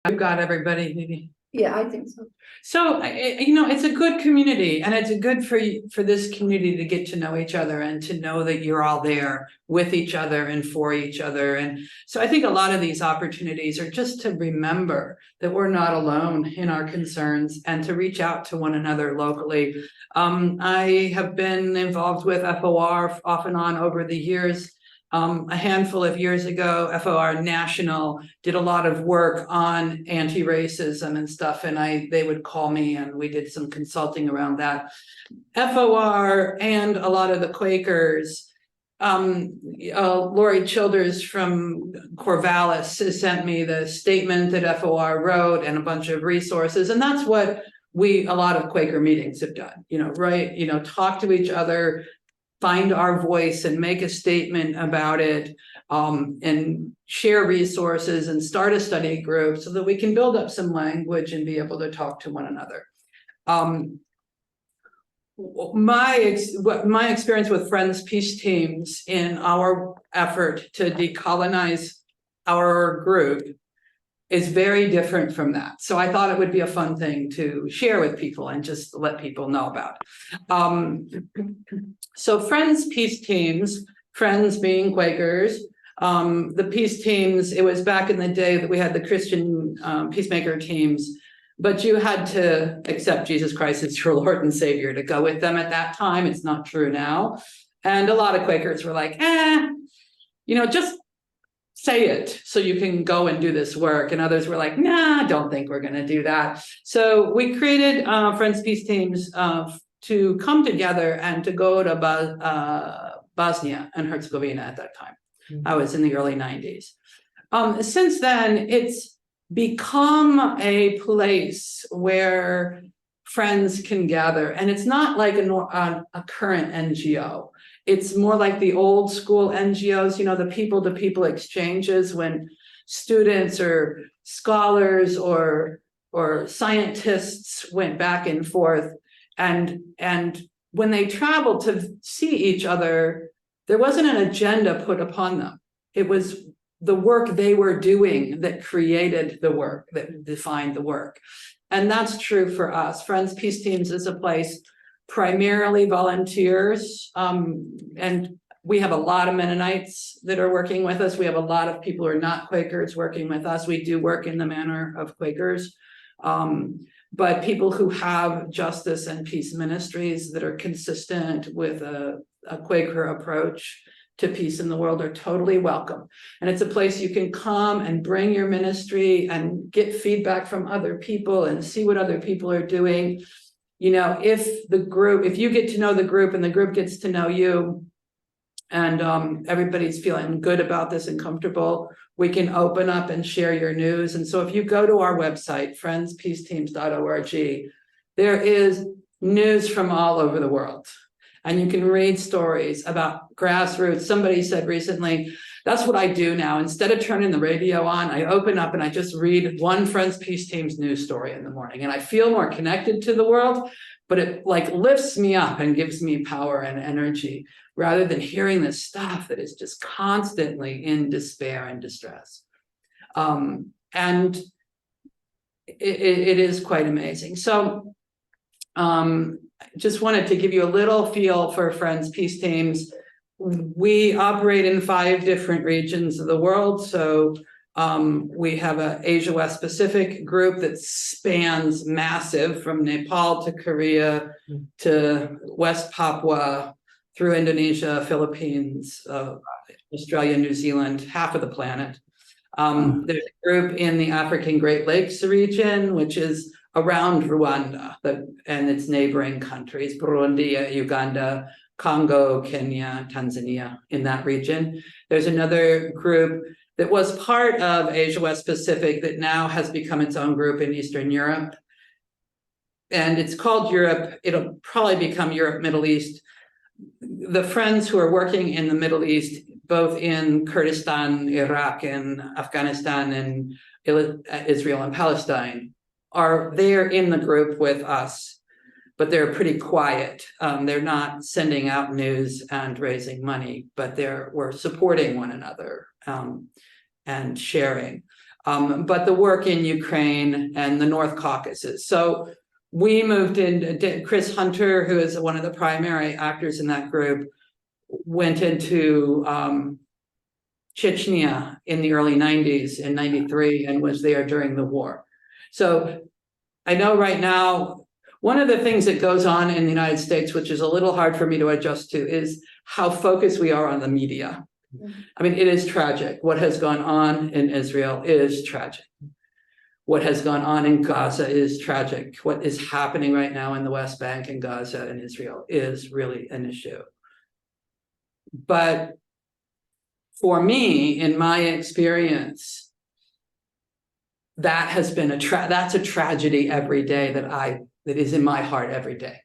I've got everybody, maybe. Yeah, I think so. So, it's a good community, and it's good for this community to get to know each other and to know that you're all there with each other and for each other. And so I think a lot of these opportunities are just to remember that we're not alone in our concerns and to reach out to one another locally. I have been involved with FOR off and on over the years. A handful of years ago, FOR National did a lot of work on anti-racism and stuff, and they would call me and we did some consulting around that. FOR and a lot of the Quakers, Lori Childers from Corvallis sent me the statement that FOR wrote and a bunch of resources, and that's what a lot of Quaker meetings have done, right? Talk to each other, find our voice and make a statement about it, and share resources and start a study group so that we can build up some language and be able to talk to one another. My experience with Friends Peace Teams in our effort to decolonize our group is very different from that. So I thought it would be a fun thing to share with people and just let people know about. So Friends Peace Teams, Friends being Quakers, the peace teams, it was back in the day that we had the Christian peacemaker teams, but you had to accept Jesus Christ as your Lord and Savior to go with them at that time. It's not true now. And a lot of Quakers were like, just say it so you can go and do this work. And others were like, nah, I don't think we're going to do that. So we created Friends Peace Teams to come together and to go to Bosnia and Herzegovina at that time. I was in the early 90s. Since then, it's become a place where friends can gather. And it's not like a current NGO. It's more like the old school NGOs, the people-to-people exchanges when students or scholars or scientists went back and forth. And when they traveled to see each other, there wasn't an agenda put upon them. It was the work they were doing that created the work, that defined the work. And that's true for us. Friends Peace Teams is a place primarily volunteers, and we have a lot of Mennonites that are working with us. We have a lot of people who are not Quakers working with us. We do work in the manner of Quakers, but people who have justice and peace ministries that are consistent with a Quaker approach to peace in the world are totally welcome. And it's a place you can come and bring your ministry and get feedback from other people and see what other people are doing. If you get to know the group and the group gets to know you, and everybody's feeling good about this and comfortable, we can open up and share your news. And so if you go to our website, friendspeaceteams.org, there is news from all over the world. And you can read stories about grassroots. Somebody said recently, that's what I do now. Instead of turning the radio on, I open up and I just read one Friends Peace Teams news story in the morning. And I feel more connected to the world, but it lifts me up and gives me power and energy rather than hearing this stuff that is just constantly in despair and distress. And it is quite amazing. So just wanted to give you a little feel for Friends Peace Teams. We operate in 5 different regions of the world. So we have an Asia West Pacific group that spans massive from Nepal to Korea to West Papua through Indonesia, Philippines, Australia, New Zealand, half of the planet. There's a group in the African Great Lakes region, which is around Rwanda and its neighboring countries, Burundi, Uganda, Congo, Kenya, Tanzania, in that region. There's another group that was part of Asia West Pacific that now has become its own group in Eastern Europe. And it's called Europe. It'll probably become Europe, Middle East. The friends who are working in the Middle East, both in Kurdistan, Iraq, and Afghanistan, and Israel and Palestine, are there in the group with us, but they're pretty quiet. They're not sending out news and raising money, but we're supporting one another and sharing. but the work in Ukraine and the North Caucasus. So we moved in, Chris Hunter, who is one of the primary actors in that group, went into Chechnya in the early 90s, in 93, and was there during the war. So I know right now, one of the things that goes on in the United States, which is a little hard for me to adjust to, is how focused we are on the media. I mean, it is tragic. What has gone on in Israel is tragic. What has gone on in Gaza is tragic. What is happening right now in the West Bank and Gaza and Israel is really an issue. But for me, in my experience, that has been that's a tragedy every day that is in my heart every day.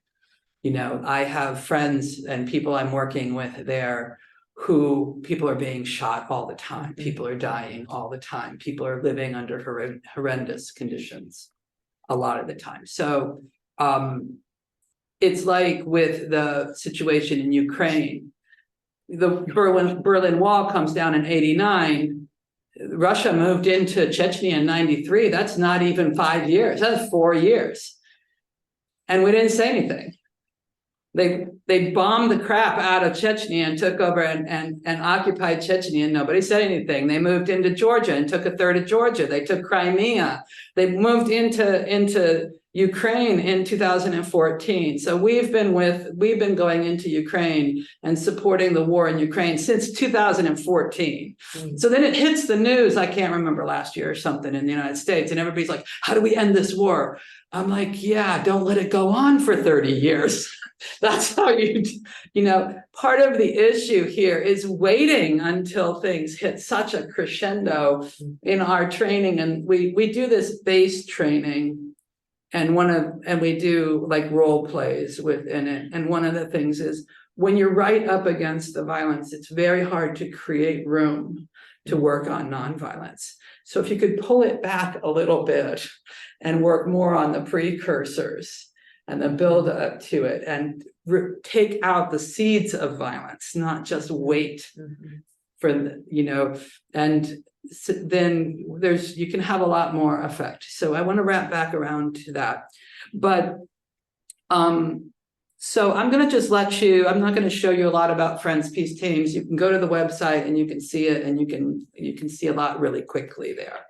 You know, I have friends and people I'm working with there who people are being shot all the time. People are dying all the time. People are living under horrendous conditions a lot of the time. So it's like with the situation in Ukraine, the Berlin Wall comes down in 89. Russia moved into Chechnya in 93. That's not even 5 years. That's 4 years. And we didn't say anything. They bombed the crap out of Chechnya and took over and occupied Chechnya, and nobody said anything. They moved into Georgia and took a third of Georgia. They took Crimea. They moved into Ukraine in 2014. So we've been going into Ukraine and supporting the war in Ukraine since 2014. So then it hits the news, I can't remember, last year or something, in the United States, and everybody's like, how do we end this war? I'm like, yeah, don't let it go on for 30 years. That's how you know, part of the issue here is waiting until things hit such a crescendo in our training. And we do this base training, and we do like role plays within it. And one of the things is, when you're right up against the violence, it's very hard to create room to work on nonviolence. So if you could pull it back a little bit and work more on the precursors and the build up to it, and take out the seeds of violence, not just wait for the, you know, and then you can have a lot more effect. So I want to wrap back around to that. But so I'm going to just I'm not going to show you a lot about Friends Peace Teams. You can go to the website and you can see it, and you can see a lot really quickly there.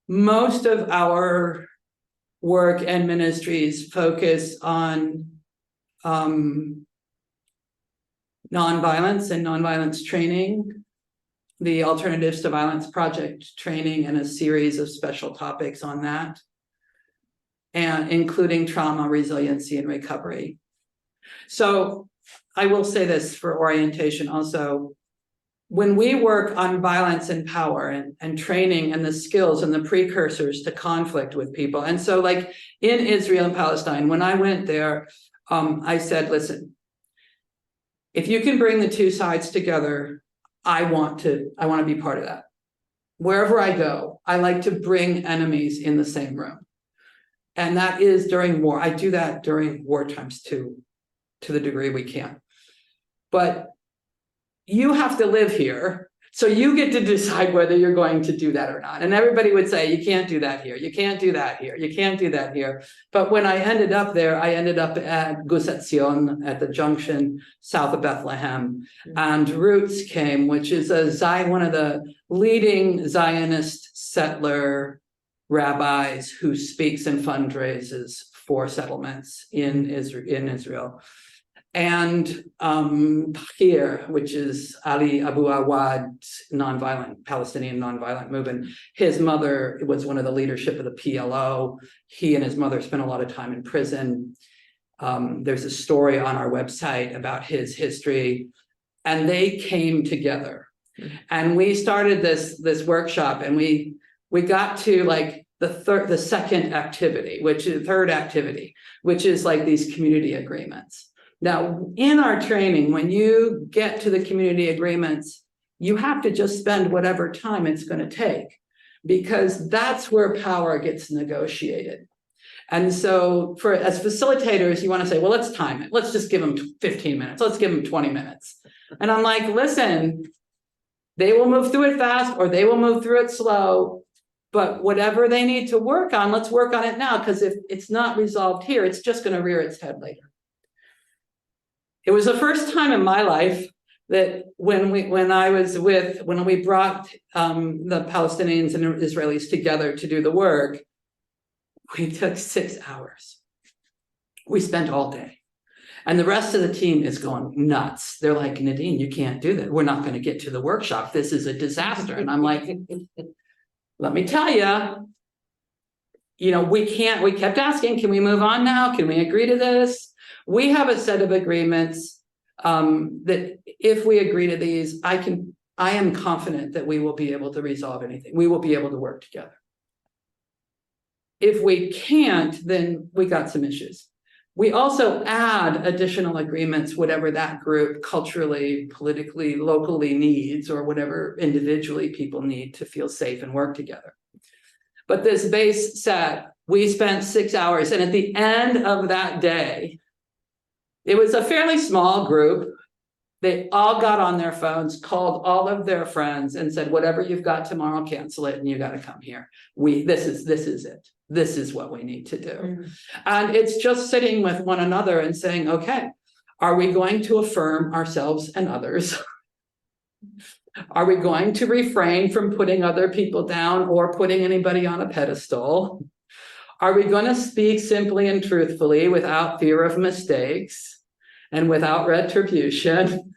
Most of our work and ministries focus on nonviolence and nonviolence training, the Alternatives to Violence Project training, and a series of special topics on that, and including trauma, resiliency, and recovery. So I will say this for orientation also. When we work on violence and power and training and the skills and the precursors to conflict with people, and so like in Israel and Palestine, when I went there, I said, listen, if you can bring the two sides together, I want to be part of that. Wherever I go, I like to bring enemies in the same room. And that is during war. I do that during war times too, to the degree we can. But you have to live here, so you get to decide whether you're going to do that or not. And everybody would say, you can't do that here, you can't do that here, you can't do that here. But when I ended up there, I ended up at Gus Etzion, at the junction south of Bethlehem. And Roots came, which is one of the leading Zionist settler rabbis who speaks and fundraises for settlements in Israel. And Tahir, which is Ali Abu Awad's Palestinian nonviolent movement. His mother was one of the leadership of the PLO. He and his mother spent a lot of time in prison. There's a story on our website about his history, and they came together. And we started this workshop, and we got to like the second activity, which is third activity, which is like these community agreements. Now, in our training, when you get to the community agreements, you have to just spend whatever time it's going to take, because that's where power gets negotiated. And so as facilitators, you want to say, well, let's time it. Let's just give them 15 minutes. Let's give them 20 minutes. And I'm like, listen, They will move through it fast or they will move through it slow. But whatever they need to work on, let's work on it now, because if it's not resolved here, it's just going to rear its head later. It was the first time in my life that when we brought the Palestinians and Israelis together to do the work, we took 6 hours. We spent all day. And the rest of the team is going nuts. They're like, Nadine, you can't do that. We're not going to get to the workshop. This is a disaster. And I'm like, let me tell you, we kept asking, can we move on now? Can we agree to this? We have a set of agreements that if we agree to these, I am confident that we will be able to resolve anything. We will be able to work together. If we can't, then we got some issues. We also add additional agreements, whatever that group culturally, politically, locally needs, or whatever individually people need to feel safe and work together. But this base set, we spent 6 hours, and at the end of that day, it was a fairly small group. They all got on their phones, called all of their friends and said, whatever you've got tomorrow, cancel it, and you got to come here. This is it. This is what we need to do. Mm. And it's just sitting with one another and saying, okay, are we going to affirm ourselves and others? Are we going to refrain from putting other people down or putting anybody on a pedestal? Are we going to speak simply and truthfully without fear of mistakes and without retribution?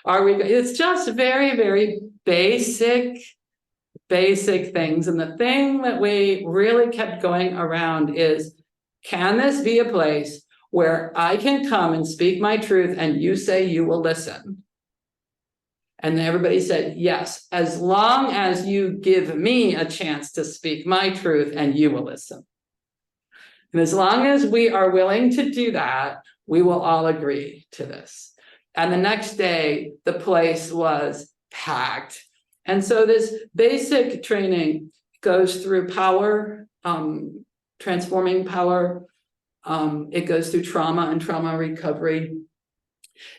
It's just very, very basic things. And the thing that we really kept going around is, can this be a place where I can come and speak my truth and you say you will listen? And everybody said, yes, as long as you give me a chance to speak my truth and you will listen. And as long as we are willing to do that, we will all agree to this. And the next day, the place was packed. And so this basic training goes through power, transforming power. It goes through trauma and trauma recovery.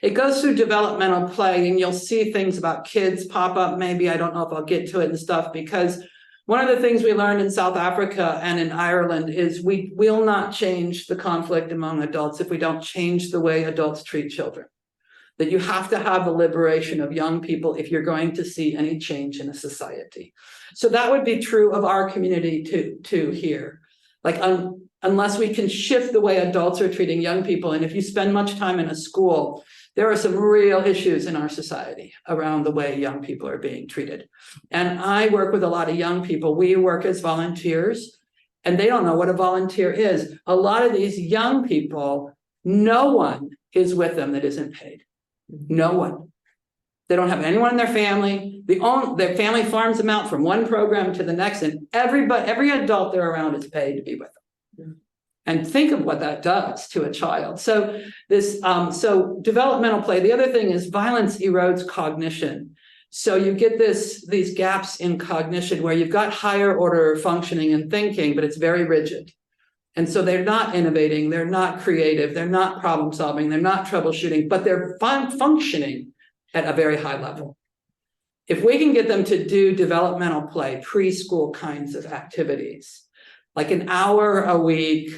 It goes through developmental play, and you'll see things about kids pop up. Maybe, I don't know if I'll get to it and stuff, because one of the things we learned in South Africa and in Ireland is we will not change the conflict among adults if we don't change the way adults treat children. That you have to have the liberation of young people if you're going to see any change in a society. So that would be true of our community too here. Like unless we can shift the way adults are treating young people, and if you spend much time in a school, there are some real issues in our society around the way young people are being treated. And I work with a lot of young people. We work as volunteers, and they don't know what a volunteer is. A lot of these young people, no one is with them that isn't paid. No one. They don't have anyone in their family. Their family farms them out from one program to the next, and every adult they're around is paid to be with them. And think of what that does to a child. So so developmental play. The other thing is violence erodes cognition. So you get these gaps in cognition where you've got higher order functioning and thinking, but it's very rigid. And so they're not innovating, they're not creative, they're not problem solving, they're not troubleshooting, but they're functioning at a very high level. If we can get them to do developmental play, preschool kinds of activities, like an hour a week,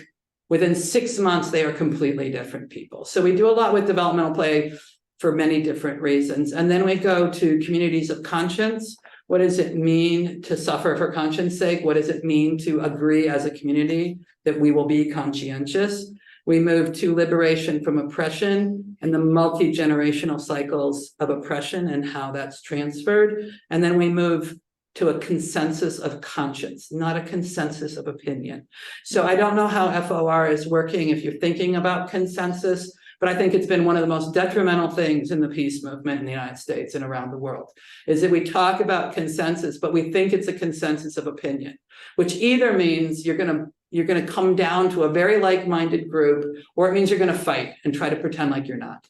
within 6 months, they are completely different people. So we do a lot with developmental play for many different reasons. And then we go to communities of conscience. What does it mean to suffer for conscience sake? What does it mean to agree as a community that we will be conscientious? We move to liberation from oppression and the multi-generational cycles of oppression and how that's transferred. And then we move to a consensus of conscience, not a consensus of opinion. So I don't know how FOR is working if you're thinking about consensus, but I think it's been one of the most detrimental things in the peace movement in the United States and around the world, is that we talk about consensus, but we think it's a consensus of opinion, which either means you're going to come down to a very like-minded group, or it means you're going to fight and try to pretend like you're not,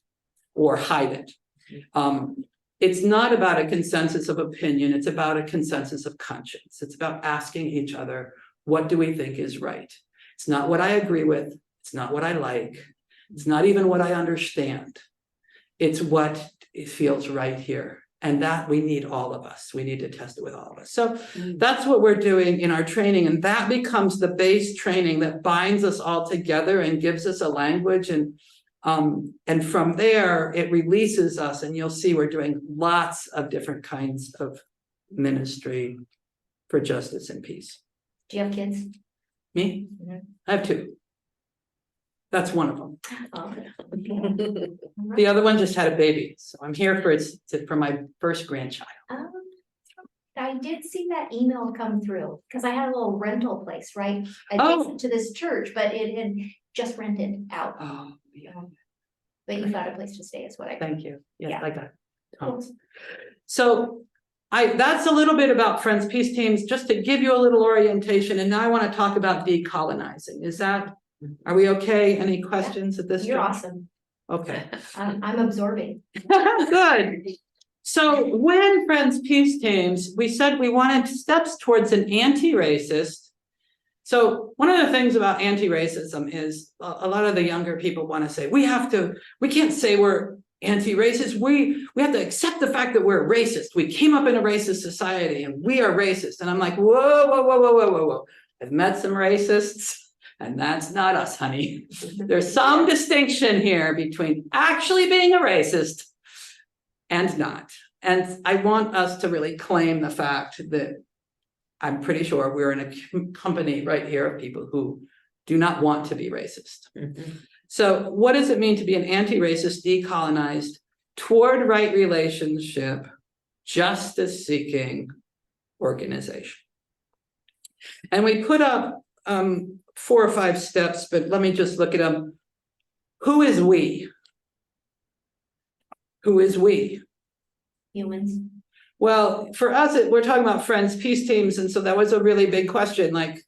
or hide it. It's not about a consensus of opinion. It's about a consensus of conscience. It's about asking each other, what do we think is right? It's not what I agree with. It's not what I like. It's not even what I understand. It's what it feels right here And that we need all of us. We need to test it with all of us. So that's what we're doing in our training. And that becomes the base training that binds us all together and gives us a language. And from there, it releases us. And you'll see we're doing lots of different kinds of ministry for justice and peace. Do you have kids? Me? Mm-hmm. I have 2. That's one of them. Oh. The other one just had a baby. So I'm here for my first grandchild. I did see that email come through because I had a little rental place, right? Adjacent to this church, but it had just rented out. Oh, yeah. But you found a place to stay is what I got. Thank you. Yes, Yeah. I got it. So that's a little bit about Friends Peace Teams, just to give you a little orientation. And now I want to talk about decolonizing. Are we okay? Any questions at this? You're time? awesome. Okay. I'm absorbing. Good. So when Friends Peace Teams, we said we wanted steps towards an anti-racist. So one of the things about anti-racism is a lot of the younger people want to say, we can't say we're anti-racist. We have to accept the fact that we're racist. We came up in a racist society and we are racist. And I'm like, whoa. I've met some racists. And that's not us, honey. There's some distinction here between actually being a racist and not. And I want us to really claim the fact that I'm pretty sure we're in a company right here of people who do not want to be racist. Mm-hmm. So what does it mean to be an anti-racist, decolonized, toward right relationship, justice-seeking organization? And we put up 4 or 5 steps, but let me just look at them. Who is we? Who is we? Humans. Well, for us, we're talking about Friends Peace Teams, and so that was a really big question. Like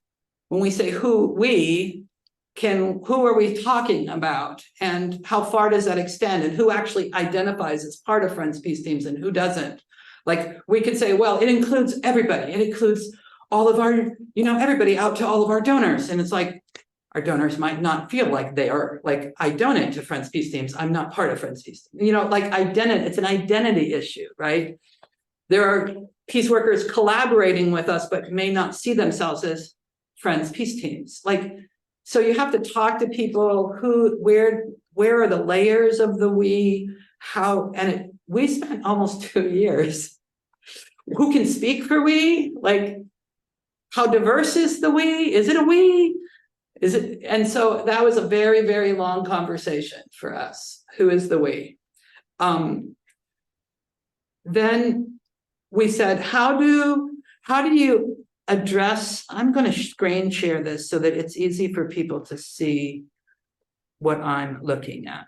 when we say who are we talking about, and how far does that extend, and who actually identifies as part of Friends Peace Teams and who doesn't? Like we could say, well, it includes everybody. It includes all of our, everybody out to all of our donors. And it's like, our donors might not feel like they are, like, I donate to Friends Peace Teams. I'm not part of Friends Peace Teams. Like identity, it's an identity issue, right? There are peace workers collaborating with us, but may not see themselves as Friends Peace Teams. Like, so you have to talk to people where are the layers of the we, we spent almost 2 years. Who can speak for we? Like, how diverse is the we? Is it a we? Is it? And so that was a very, very long conversation for us. Who is the we? Then we said, how do you address, I'm going to screen share this so that it's easy for people to see what I'm looking at.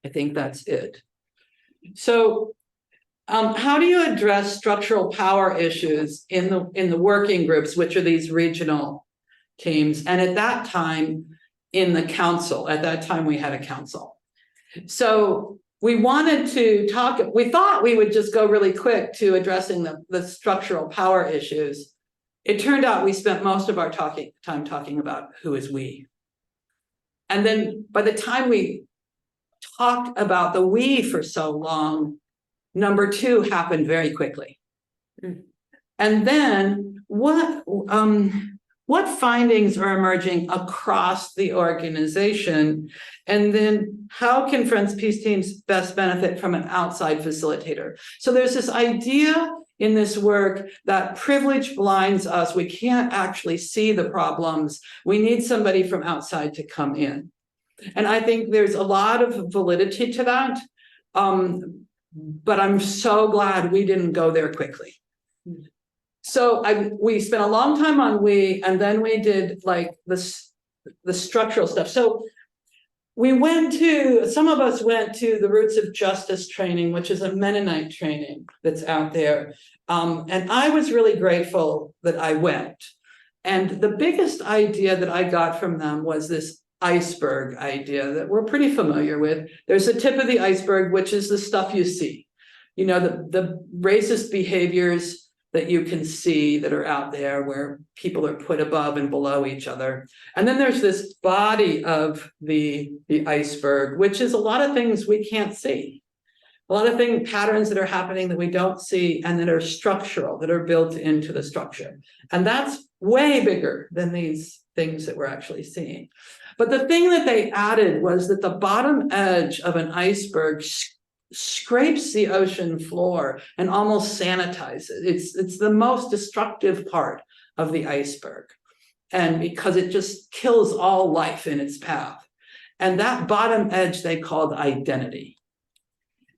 I think that's it. So how do you address structural power issues in the working groups, which are these regional teams? And at that time, in the council, at that time we had a council. So we wanted to talk, we thought we would just go really quick to addressing the structural power issues. It turned out we spent most of our time talking about who is we. And then by the time we talked about the we for so long, number 2 happened very quickly. And then what findings are emerging across the organization? And then how can Friends Peace Teams best benefit from an outside facilitator? So there's this idea in this work that privilege blinds us. We can't actually see the problems. We need somebody from outside to come in. And I think there's a lot of validity to that. But I'm so glad we didn't go there quickly. So we spent a long time on we, and then we did like the structural stuff. So some of us went to the Roots of Justice training, which is a Mennonite training that's out there. And I was really grateful that I went. And the biggest idea that I got from them was this iceberg idea that we're pretty familiar with. There's a tip of the iceberg, which is the stuff you see, the racist behaviors that you can see that are out there where people are put above and below each other. And then there's this body of the iceberg, which is a lot of things we can't see. a lot of patterns that are happening that we don't see and that are structural, that are built into the structure. And that's way bigger than these things that we're actually seeing. But the thing that they added was that the bottom edge of an iceberg scrapes the ocean floor and almost sanitizes it. It's the most destructive part of the iceberg. And because it just kills all life in its path. And that bottom edge they called identity.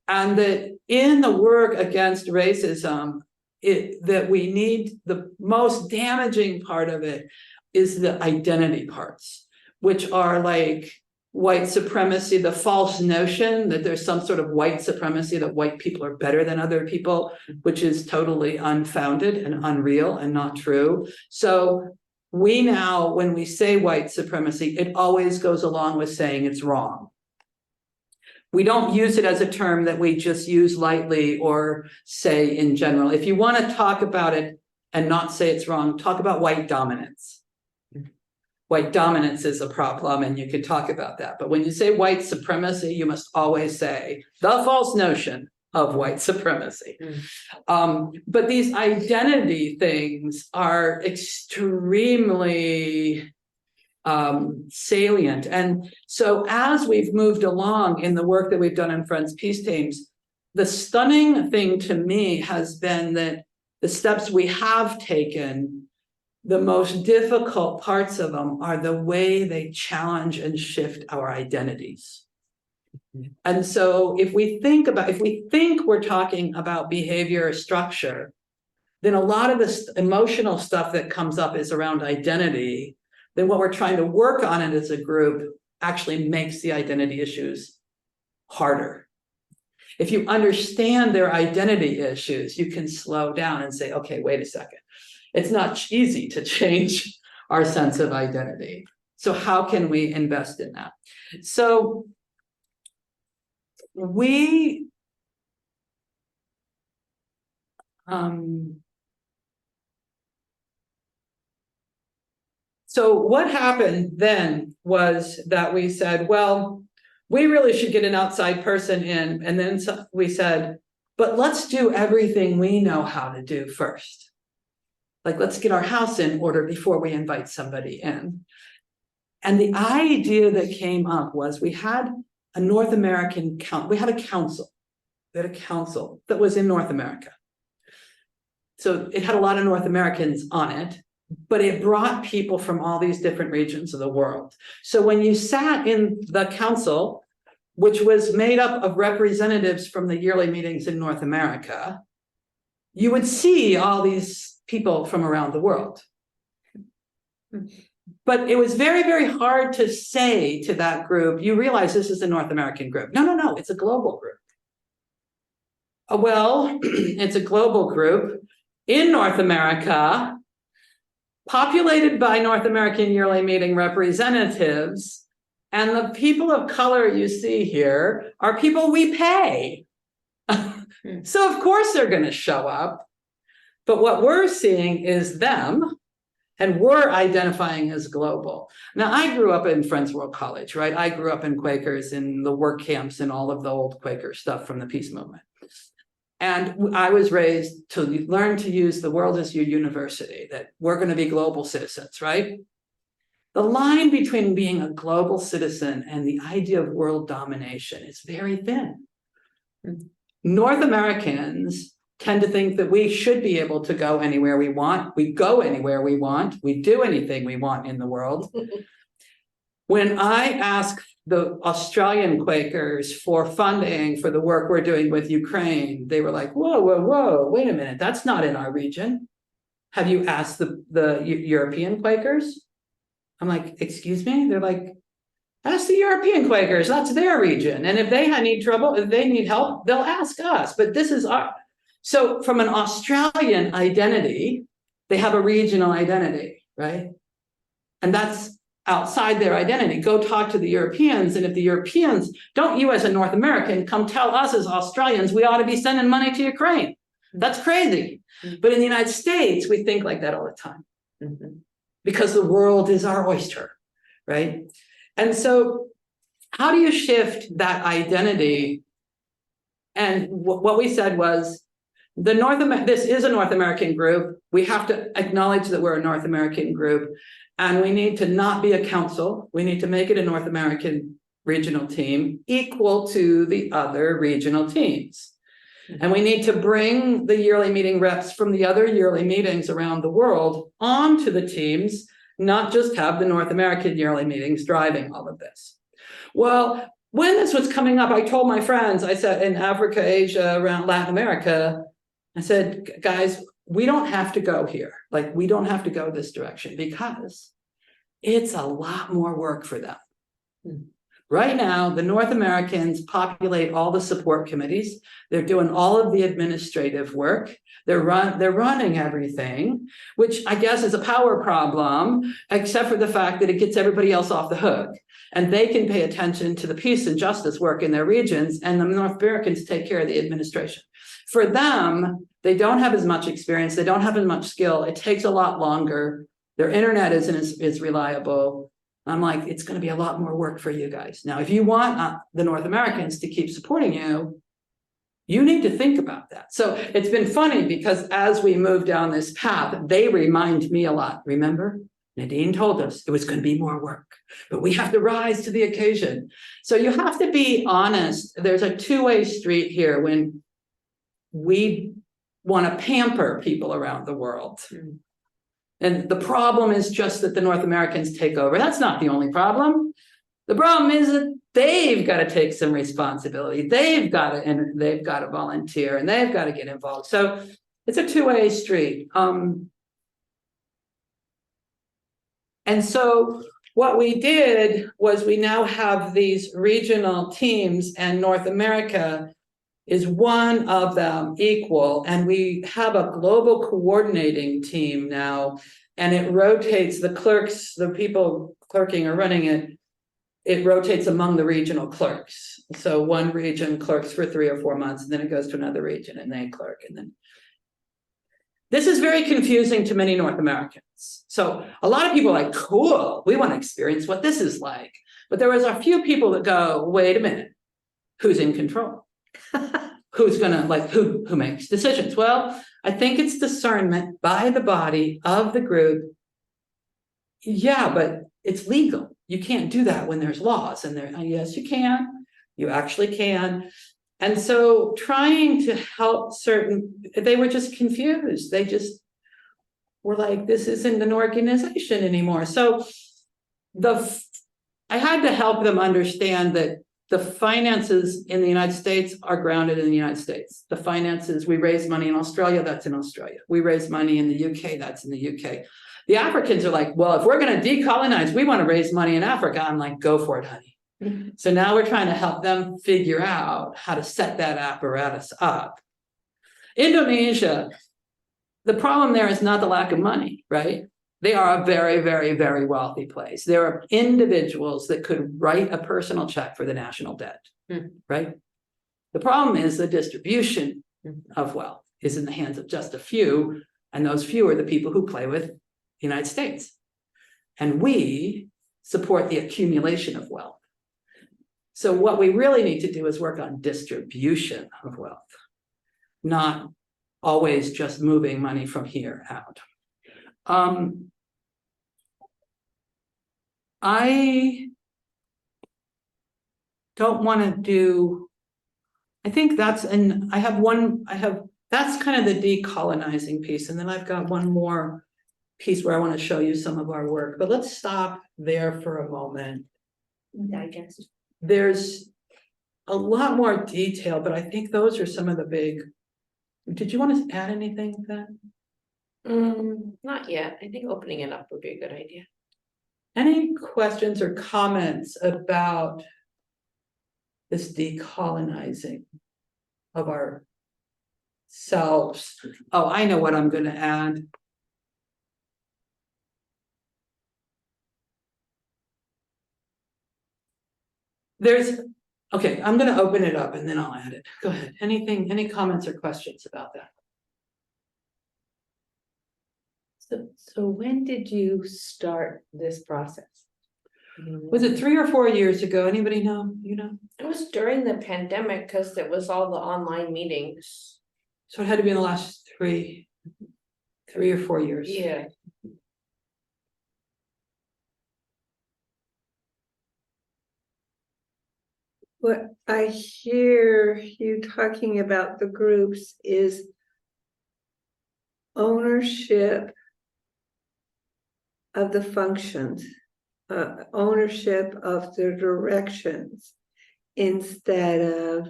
And that in the work against racism, that we need, the most damaging part of it is the identity parts, which are like white supremacy, the false notion that there's some sort of white supremacy, that white people are better than other people, which is totally unfounded and unreal and not true. So we now, when we say white supremacy, it always goes along with saying it's wrong. We don't use it as a term that we just use lightly or say in general. If you want to talk about it and not say it's wrong, talk about white dominance. White dominance is a problem, and you could talk about that. But when you say white supremacy, you must always say the false notion of white supremacy. But these identity things are extremely salient. And so as we've moved along in the work that we've done in Friends Peace Teams, the stunning thing to me has been that the steps we have taken, the most difficult parts of them are the way they challenge and shift our identities. And so if we think we're talking about behavior or structure, then a lot of this emotional stuff that comes up is around identity. Then what we're trying to work on it as a group actually makes the identity issues harder. If you understand their identity issues, you can slow down and say, okay, wait a second. It's not easy to change our sense of identity. So how can we invest in that? So so what happened then was that we said, well, we really should get an outside person in. And then we said, but let's do everything we know how to do first. Like, let's get our house in order before we invite somebody in. And the idea that came up was we had a North American we had a council that was in North America. So it had a lot of North Americans on it, but it brought people from all these different regions of the world. So when you sat in the council, which was made up of representatives from the yearly meetings in North America, you would see all these people from around the world. But it was very, very hard to say to that group, you realize this is a North American group. No, it's a global group. Well, it's a global group in North America, populated by North American yearly meeting representatives, and the people of color you see here are people we pay. So of course they're going to show up. But what we're seeing is them, and we're identifying as global. Now, I grew up in Friends World College, right? I grew up in Quakers, in the work camps, and all of the old Quaker stuff from the peace movement. And I was raised to learn to use the world as your university, that we're going to be global citizens, right? The line between being a global citizen and the idea of world domination is very thin. North Americans tend to think that we should be able to go anywhere we want. We go anywhere we want. We do anything we want in the world. When I ask the Australian Quakers for funding for the work we're doing with Ukraine, they were like, whoa, wait a minute, that's not in our region. Have you asked the European Quakers? I'm like, excuse me? They're like, ask the European Quakers, that's their region. And if they need trouble, if they need help, they'll ask us, but this is our. So from an Australian identity, they have a regional identity, right? And that's outside their identity. Go talk to the Europeans, and if the Europeans, don't you as a North American come tell us as Australians we ought to be sending money to Ukraine. That's crazy. But in the United States, we think like that all the time. Because the world is our oyster, right? And so how do you shift that identity And what we said was, this is a North American group. We have to acknowledge that we're a North American group, and we need to not be a council. We need to make it a North American regional team equal to the other regional teams. And we need to bring the yearly meeting reps from the other yearly meetings around the world onto the teams, not just have the North American yearly meetings driving all of this. Well, when this was coming up, I told my friends, I said, in Africa, Asia, around Latin America, I said, guys, we don't have to go here. Like, we don't have to go this direction because it's a lot more work for them. Right now, the North Americans populate all the support committees. They're doing all of the administrative work. They're running everything, which I guess is a power problem, except for the fact that it gets everybody else off the hook. And they can pay attention to the peace and justice work in their regions, and the North Americans take care of the administration. For them, they don't have as much experience. They don't have as much skill. It takes a lot longer. Their internet isn't as reliable. I'm like, it's going to be a lot more work for you guys. Now, if you want the North Americans to keep supporting you, you need to think about that. So it's been funny because as we move down this path, they remind me a lot. Remember, Nadine told us it was going to be more work, but we have to rise to the occasion. So you have to be honest. There's a two-way street here when we want to pamper people around the world. And the problem is just that the North Americans take over. That's not the only problem. The problem is that they've got to take some responsibility. They've got to volunteer, and they've got to get involved. So it's a two-way street. And so what we did was we now have these regional teams, and North America is one of them equal. And we have a global coordinating team now, and it rotates the clerks, the people clerking or running it. It rotates among the regional clerks. So one region clerks for 3 or 4 months, and then it goes to another region and they clerk. And then this is very confusing to many North Americans. So a lot of people are like, cool, we want to experience what this is like. But there was a few people that go, wait a minute, who's in control? Who's gonna, like, who makes decisions? Well, I think it's discernment by the body of the group. Yeah, but it's legal. You can't do that when there's laws, and there, yes, you can. You actually can. And so trying to help they were just confused. They just were like, this isn't an organization anymore. So I had to help them understand that the finances in the United States are grounded in the United States. The finances, we raise money in Australia, that's in Australia. We raise money in the UK, that's in the UK. The Africans are like, well, if we're going to decolonize, we want to raise money in Africa. I'm like, go for it, honey. So now we're trying to help them figure out how to set that apparatus up. Indonesia, the problem there is not the lack of money, right? They are a very, very, very wealthy place. There are individuals that could write a personal check for the national debt, right? The problem is the distribution of wealth is in the hands of just a few, and those few are the people who play with the United States. And we support the accumulation of wealth. So what we really need to do is work on distribution of wealth, not always just moving money from here out. I don't want to do, I think that's, and that's kind of the decolonizing piece. And then I've got one more piece where I want to show you some of our work, but let's stop there for a moment. Digest. There's a lot more detail, but I think those are some of the big, did you want to add anything to that? Not yet. I think opening it up would be a good idea. Any questions or comments about this decolonizing of our selves? Oh, I know what I'm going to add. Okay, I'm going to open it up and then I'll add it. Go ahead. Any comments or questions about that? So when did you start this process? Was it 3 or 4 years ago? Anybody know? You know? It was during the pandemic, because it was all the online meetings. So it had to be in the last 3 or 4 years. Yeah. What I hear you talking about the groups is ownership of the functions, ownership of the directions, instead of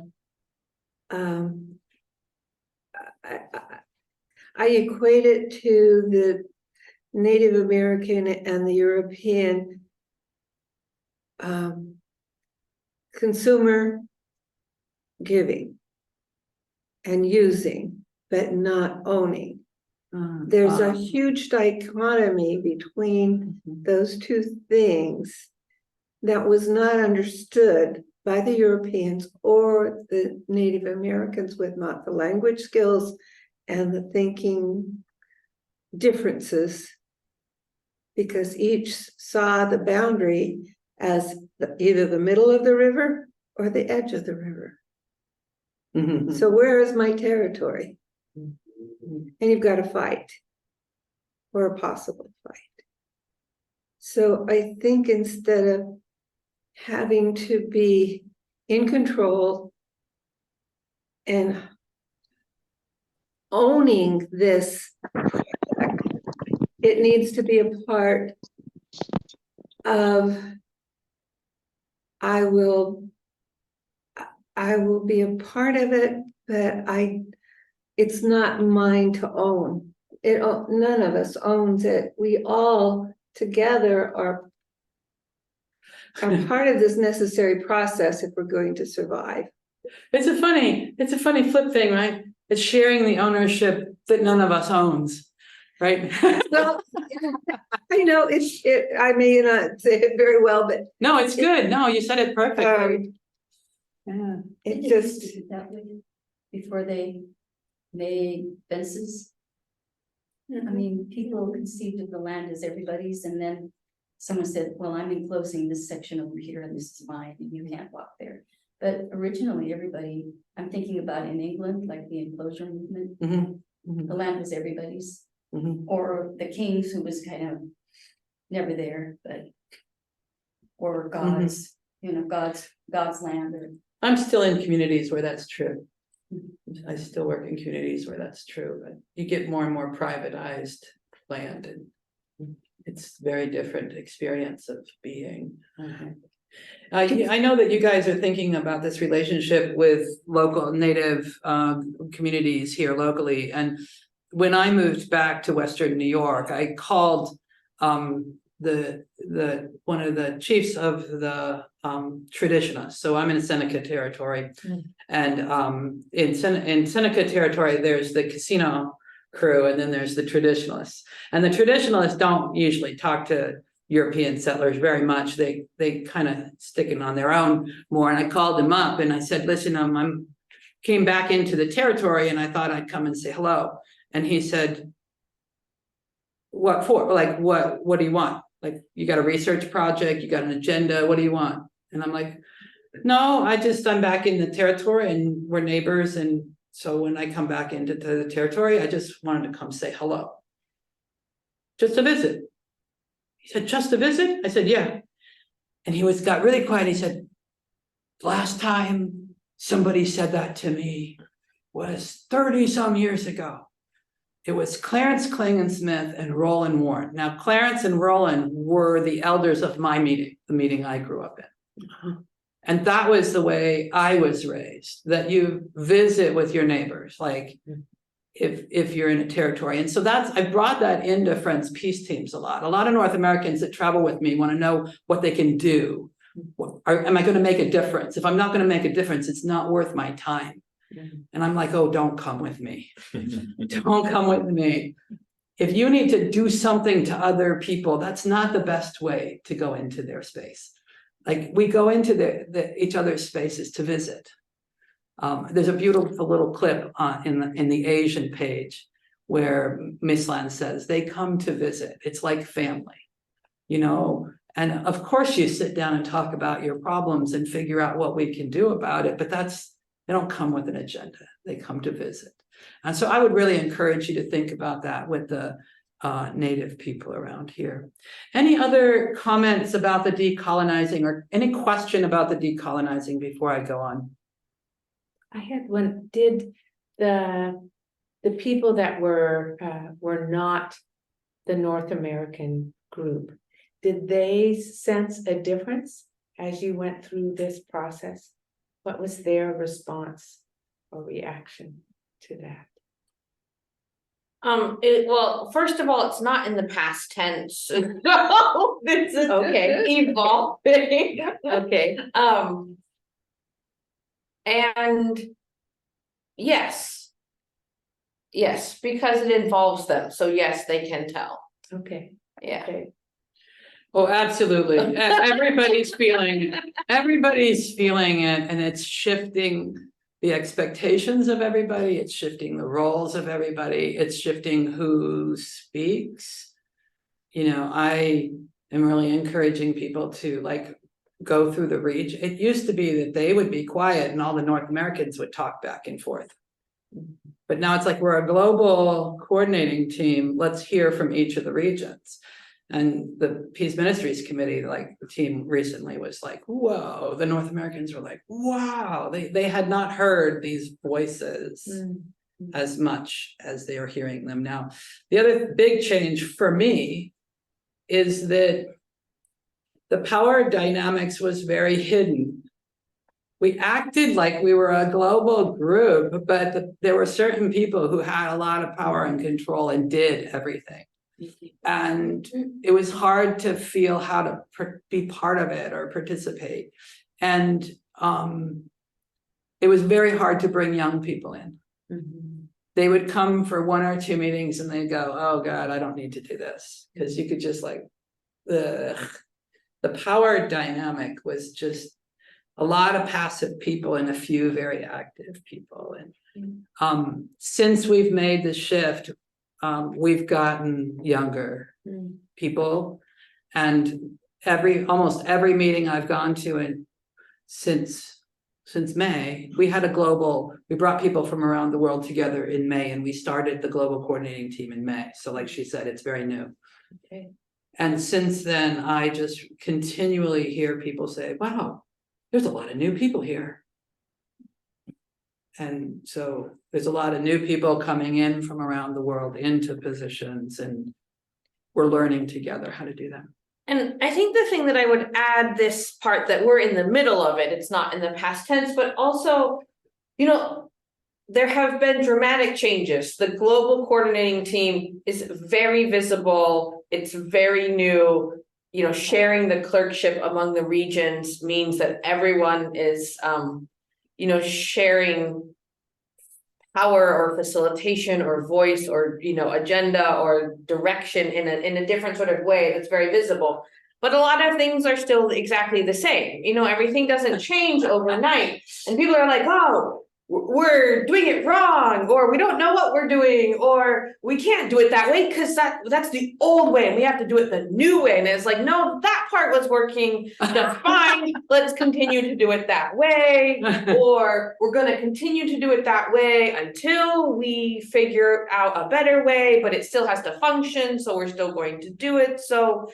I equate it to the Native American and the European consumer giving and using, but not owning. There's a huge dichotomy between those two things that was not understood by the Europeans or the Native Americans, with not the language skills and the thinking differences, because each saw the boundary as either the middle of the river or the edge of the river. Mhm. So where is my territory? And you've got to fight, or a possible fight. So I think instead of having to be in control and owning this, it needs to be a part of, I will be a part of it, but it's not mine to own. None of us owns it. We all together are part of this necessary process if we're going to survive. It's a funny flip thing, right? It's sharing the ownership that none of us owns, right? Well, I know I may not say it very well, but No, it's good. No, you said it perfectly. Yeah. it just, that way before they made fences. I mean, people conceived of the land as everybody's, and then someone said, well, I'm enclosing this section over here and this is mine and you can't walk there. But originally everybody, I'm thinking about in England, like the enclosure movement, the land was everybody's. Or the kings, who was kind of never there, but or God's, God's land. Or I'm still in communities where that's true. I still work in communities where that's true, but you get more and more privatized land, and it's very different experience of being. I know that you guys are thinking about this relationship with local native communities here locally, and when I moved back to Western New York, I called the one of the chiefs of the traditionalists. So I'm in Seneca territory, and in Seneca territory, there's the casino crew, and then there's the traditionalists. And the traditionalists don't usually talk to European settlers very much. They kind of sticking on their own more. And I called them up and I said, listen, I'm came back into the territory and I thought I'd come and say hello. And he said, what for? Like, what do you want? Like, you got a research project, you got an agenda, what do you want? And I'm like, no, I'm back in the territory and we're neighbors. And so when I come back into the territory, I just wanted to come say hello. Just a visit. He said, just a visit? I said, yeah. And he got really quiet. He said, last time somebody said that to me was 30 some years ago. It was Clarence Klingensmith and Roland Warren. Now, Clarence and Roland were the elders of my meeting, the meeting I grew up in. And that was the way I was raised, that you visit with your neighbors, like if you're in a territory. And so I brought that into Friends Peace Teams a lot. A lot of North Americans that travel with me want to know what they can do. Am I going to make a difference? If I'm not going to make a difference, it's not worth my time. And I'm like, oh, don't come with me. Don't come with me. If you need to do something to other people, that's not the best way to go into their space. Like, we go into each other's spaces to visit. There's a beautiful little clip in the Asian page where Miss Lan says they come to visit. It's like family, And of course, you sit down and talk about your problems and figure out what we can do about it, but they don't come with an agenda. They come to visit. And so I would really encourage you to think about that with the Native people around here. Any other comments about the decolonizing or any question about the decolonizing before I go on? I had one, did the people that were not the North American group, did they sense a difference as you went through this process? What was their response or reaction to that? Well, first of all, it's not in the past tense. So this is Okay. evolving. Okay, And yes. Yes, because it involves them. So yes, they can tell. okay, Yeah. okay. Oh, absolutely. Everybody's feeling it, and it's shifting the expectations of everybody. It's shifting the roles of everybody. It's shifting who speaks. I am really encouraging people to go through the region. It used to be that they would be quiet and all the North Americans would talk back and forth. But now it's like we're a global coordinating team. Let's hear from each of the regions. And the Peace Ministries Committee, the team recently was like, whoa, the North Americans were like, wow, they had not heard these voices as much as they are hearing them now. The other big change for me is that the power dynamics was very hidden. We acted like we were a global group, but there were certain people who had a lot of power and control and did everything. And it was hard to feel how to be part of it or participate. And it was very hard to bring young people in. They would come for 1 or 2 meetings and they'd go, oh God, I don't need to do this. Because you could just the power dynamic was just a lot of passive people and a few very active people. And since we've made the shift, we've gotten younger people, and almost every meeting I've gone to, and since May, we brought people from around the world together in May, and we started the global coordinating team in May. So like she said, it's very new. Okay. And since then, I just continually hear people say, wow, there's a lot of new people here. And so there's a lot of new people coming in from around the world into positions, and we're learning together how to do that. And I think the thing that I would add, this part that we're in the middle of it, it's not in the past tense, but also, there have been dramatic changes. The global coordinating team is very visible. It's very new. Sharing the clerkship among the regions means that everyone is, sharing power or facilitation or voice or agenda or direction in a different sort of way that's very visible. But a lot of things are still exactly the same. Everything doesn't change overnight, and people are like, oh, we're doing it wrong, or we don't know what we're doing, or we can't do it that way because that's the old way and we have to do it the new way. And it's like, no, that part was working just fine. Let's continue to do it that way, or we're going to continue to do it that way until we figure out a better way, but it still has to function, so we're still going to do it. So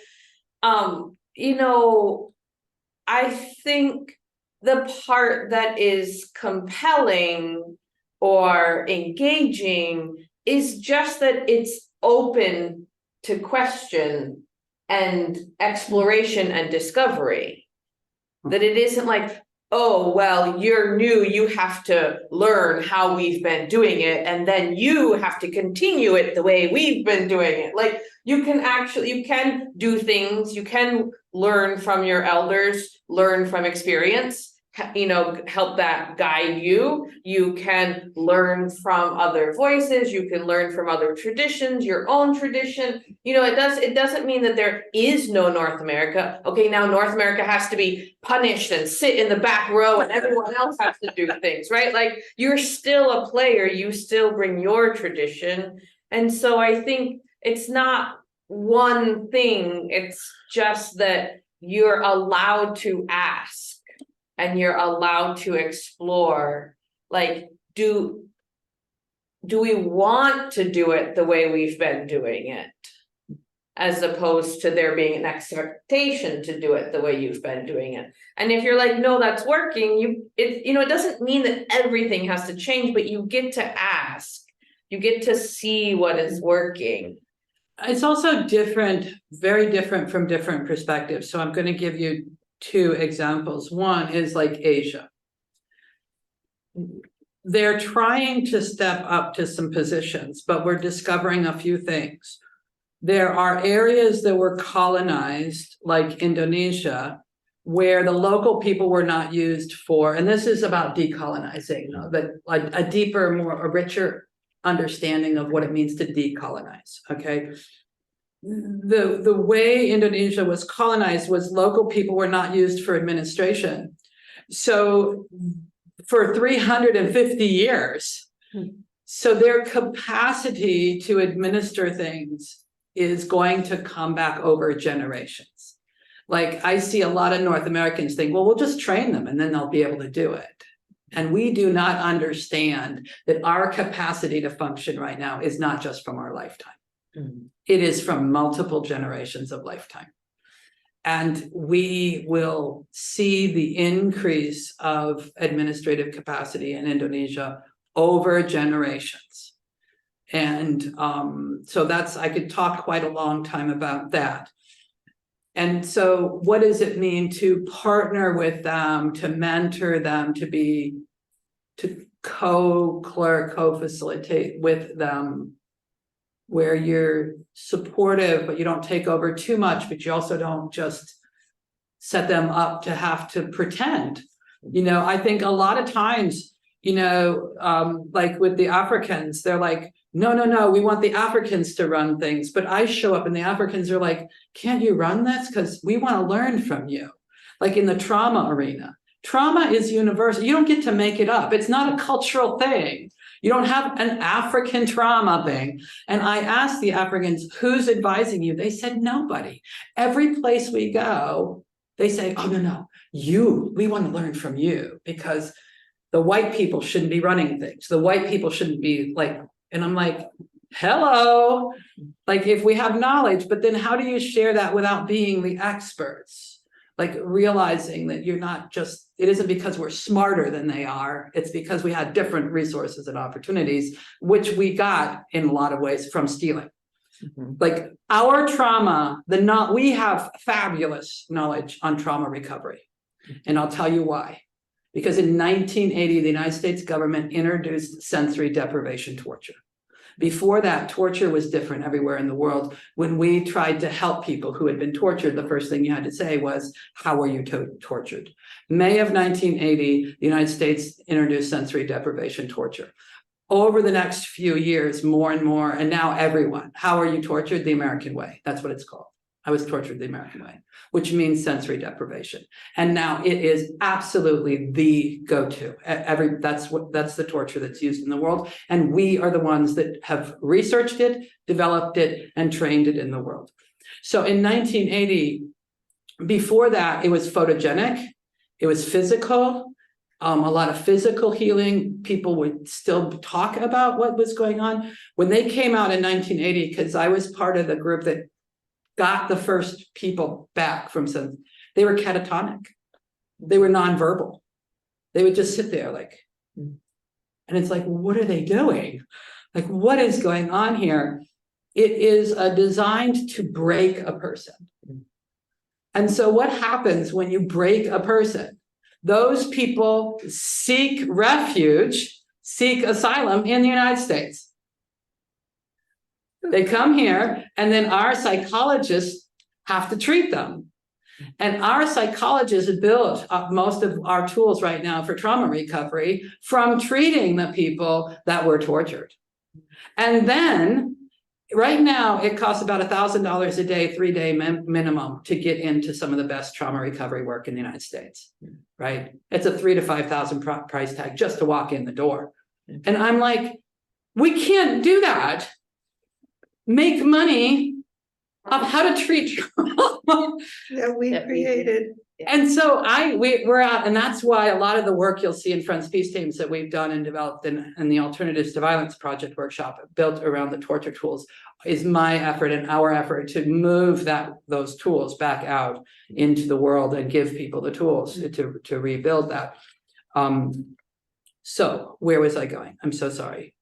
I think the part that is compelling or engaging is just that it's open to question and exploration and discovery. That it isn't like, oh, well, you're new, you have to learn how we've been doing it, and then you have to continue it the way we've been doing it. Like, you can do things, you can learn from your elders, learn from experience, help that guide you. You can learn from other voices, you can learn from other traditions, your own tradition. It doesn't mean that there is no North America. Okay, now North America has to be punished and sit in the back row and everyone else has to do things, right? Like, you're still a player, you still bring your tradition. And so I think it's not one thing, it's just that you're allowed to ask and you're allowed to explore, like, do we want to do it the way we've been doing it? As opposed to there being an expectation to do it the way you've been doing it. And if you're like, no, that's working, it doesn't mean that everything has to change, but you get to ask, you get to see what is working. It's also different, very different from different perspectives. So I'm going to give you 2 examples. One is like Asia. They're trying to step up to some positions, but we're discovering a few things. There are areas that were colonized, like Indonesia, where the local people were not used for, and this is about decolonizing, but a deeper, a richer understanding of what it means to decolonize, okay? The way Indonesia was colonized was local people were not used for administration. So for 350 years, so their capacity to administer things is going to come back over generations. Like I see a lot of North Americans think, well, we'll just train them and then they'll be able to do it. And we do not understand that our capacity to function right now is not just from our lifetime. It is from multiple generations of lifetime. And we will see the increase of administrative capacity in Indonesia over generations. And so I could talk quite a long time about that. And so what does it mean to partner with them, to mentor them, to co-clerk, co-facilitate with them, where you're supportive, but you don't take over too much, but you also don't just set them up to have to pretend. I think a lot of times, like with the Africans, they're like, no, we want the Africans to run things. But I show up and the Africans are like, can't you run this? Because we want to learn from you. Like in the trauma arena. Trauma is universal. You don't get to make it up. It's not a cultural thing. You don't have an African trauma thing. And I asked the Africans, who's advising you? They said, nobody. Every place we go, they say, oh, no, we want to learn from you because the white people shouldn't be running things. The white people shouldn't be like, and I'm like, hello, like if we have knowledge, but then how do you share that without being the experts? Like realizing that you're not just, it isn't because we're smarter than they are, it's because we had different resources and opportunities, which we got in a lot of ways from stealing. Like our trauma, we have fabulous knowledge on trauma recovery. And I'll tell you why. Because in 1980, the United States government introduced sensory deprivation torture. Before that, torture was different everywhere in the world. When we tried to help people who had been tortured, the first thing you had to say was, how were you tortured? May of 1980, the United States introduced sensory deprivation torture. Over the next few years, more and more, and now everyone, how are you tortured? The American way. That's what it's called. I was tortured the American way, which means sensory deprivation. And now it is absolutely the go-to. That's the torture that's used in the world. And we are the ones that have researched it, developed it, and trained it in the world. So in 1980, before that, it was photogenic, it was physical, a lot of physical healing. People would still talk about what was going on. When they came out in 1980, because I was part of the group that got the first people back from some, they were catatonic. They were nonverbal. They would just sit there like, and it's like, what are they doing? Like, what is going on here? It is designed to break a person. And so what happens when you break a person? Those people seek refuge, seek asylum in the United States. They come here, and then our psychologists have to treat them. And our psychologists built up most of our tools right now for trauma recovery from treating the people that were tortured. And then right now, it costs about $1,000 a day, 3-day minimum to get into some of the best trauma recovery work in the United States, right? It's a $3,000 to $5,000 price tag just to walk in the door. And I'm like, we can't do that. Make money of how to treat trauma. that we That we created. And so we're out, and that's why a lot of the work you'll see in Friends Peace Teams that we've done and developed in the Alternatives to Violence Project workshop built around the torture tools is my effort and our effort to move those tools back out into the world and give people the tools to rebuild that. So where was I going? I'm so sorry.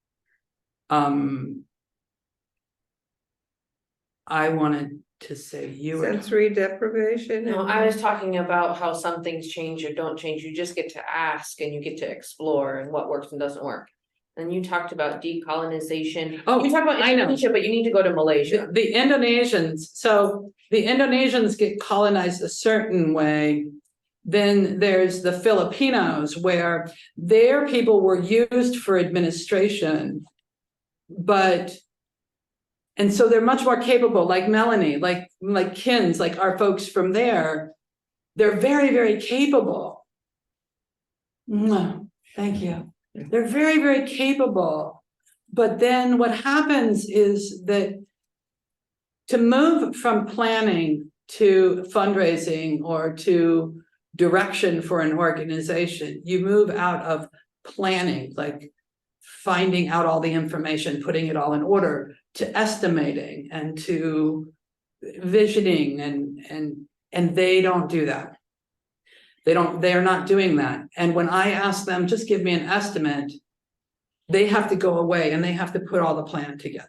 I wanted to say you were. Sensory deprivation. No, and- I was talking about how some things change or don't change. You just get to ask and you get to explore and what works and doesn't work. And you talked about decolonization. Oh, You talked about I know. Indonesia, but you need to go to Malaysia. The Indonesians, so the Indonesians get colonized a certain way. Then there's the Filipinos where their people were used for administration, and so they're much more capable, like Melanie, like Kins, like our folks from there. They're very, very capable. Mwah. Thank you. They're very, very capable. But then what happens is that to move from planning to fundraising or to direction for an organization, you move out of planning, like finding out all the information, putting it all in order, to estimating and to visioning, and they don't do that. They're not doing that. And when I ask them, just give me an estimate, they have to go away and they have to put all the plan together.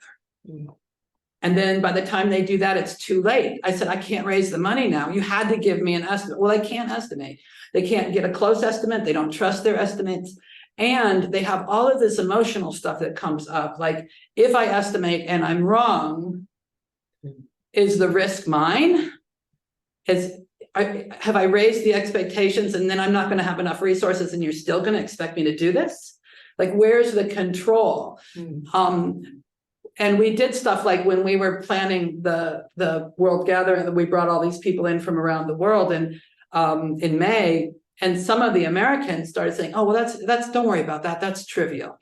And then by the time they do that, it's too late. I said, I can't raise the money now. You had to give me an estimate. Well, they can't estimate. They can't get a close estimate. They don't trust their estimates. And they have all of this emotional stuff that comes up. Like, if I estimate and I'm wrong, is the risk mine? Have I raised the expectations and then I'm not going to have enough resources and you're still going to expect me to do this? Like, where's the control? And we did stuff like when we were planning the World Gathering, that we brought all these people in from around the world, and in May, and some of the Americans started saying, oh, well, that's don't worry about that. That's trivial.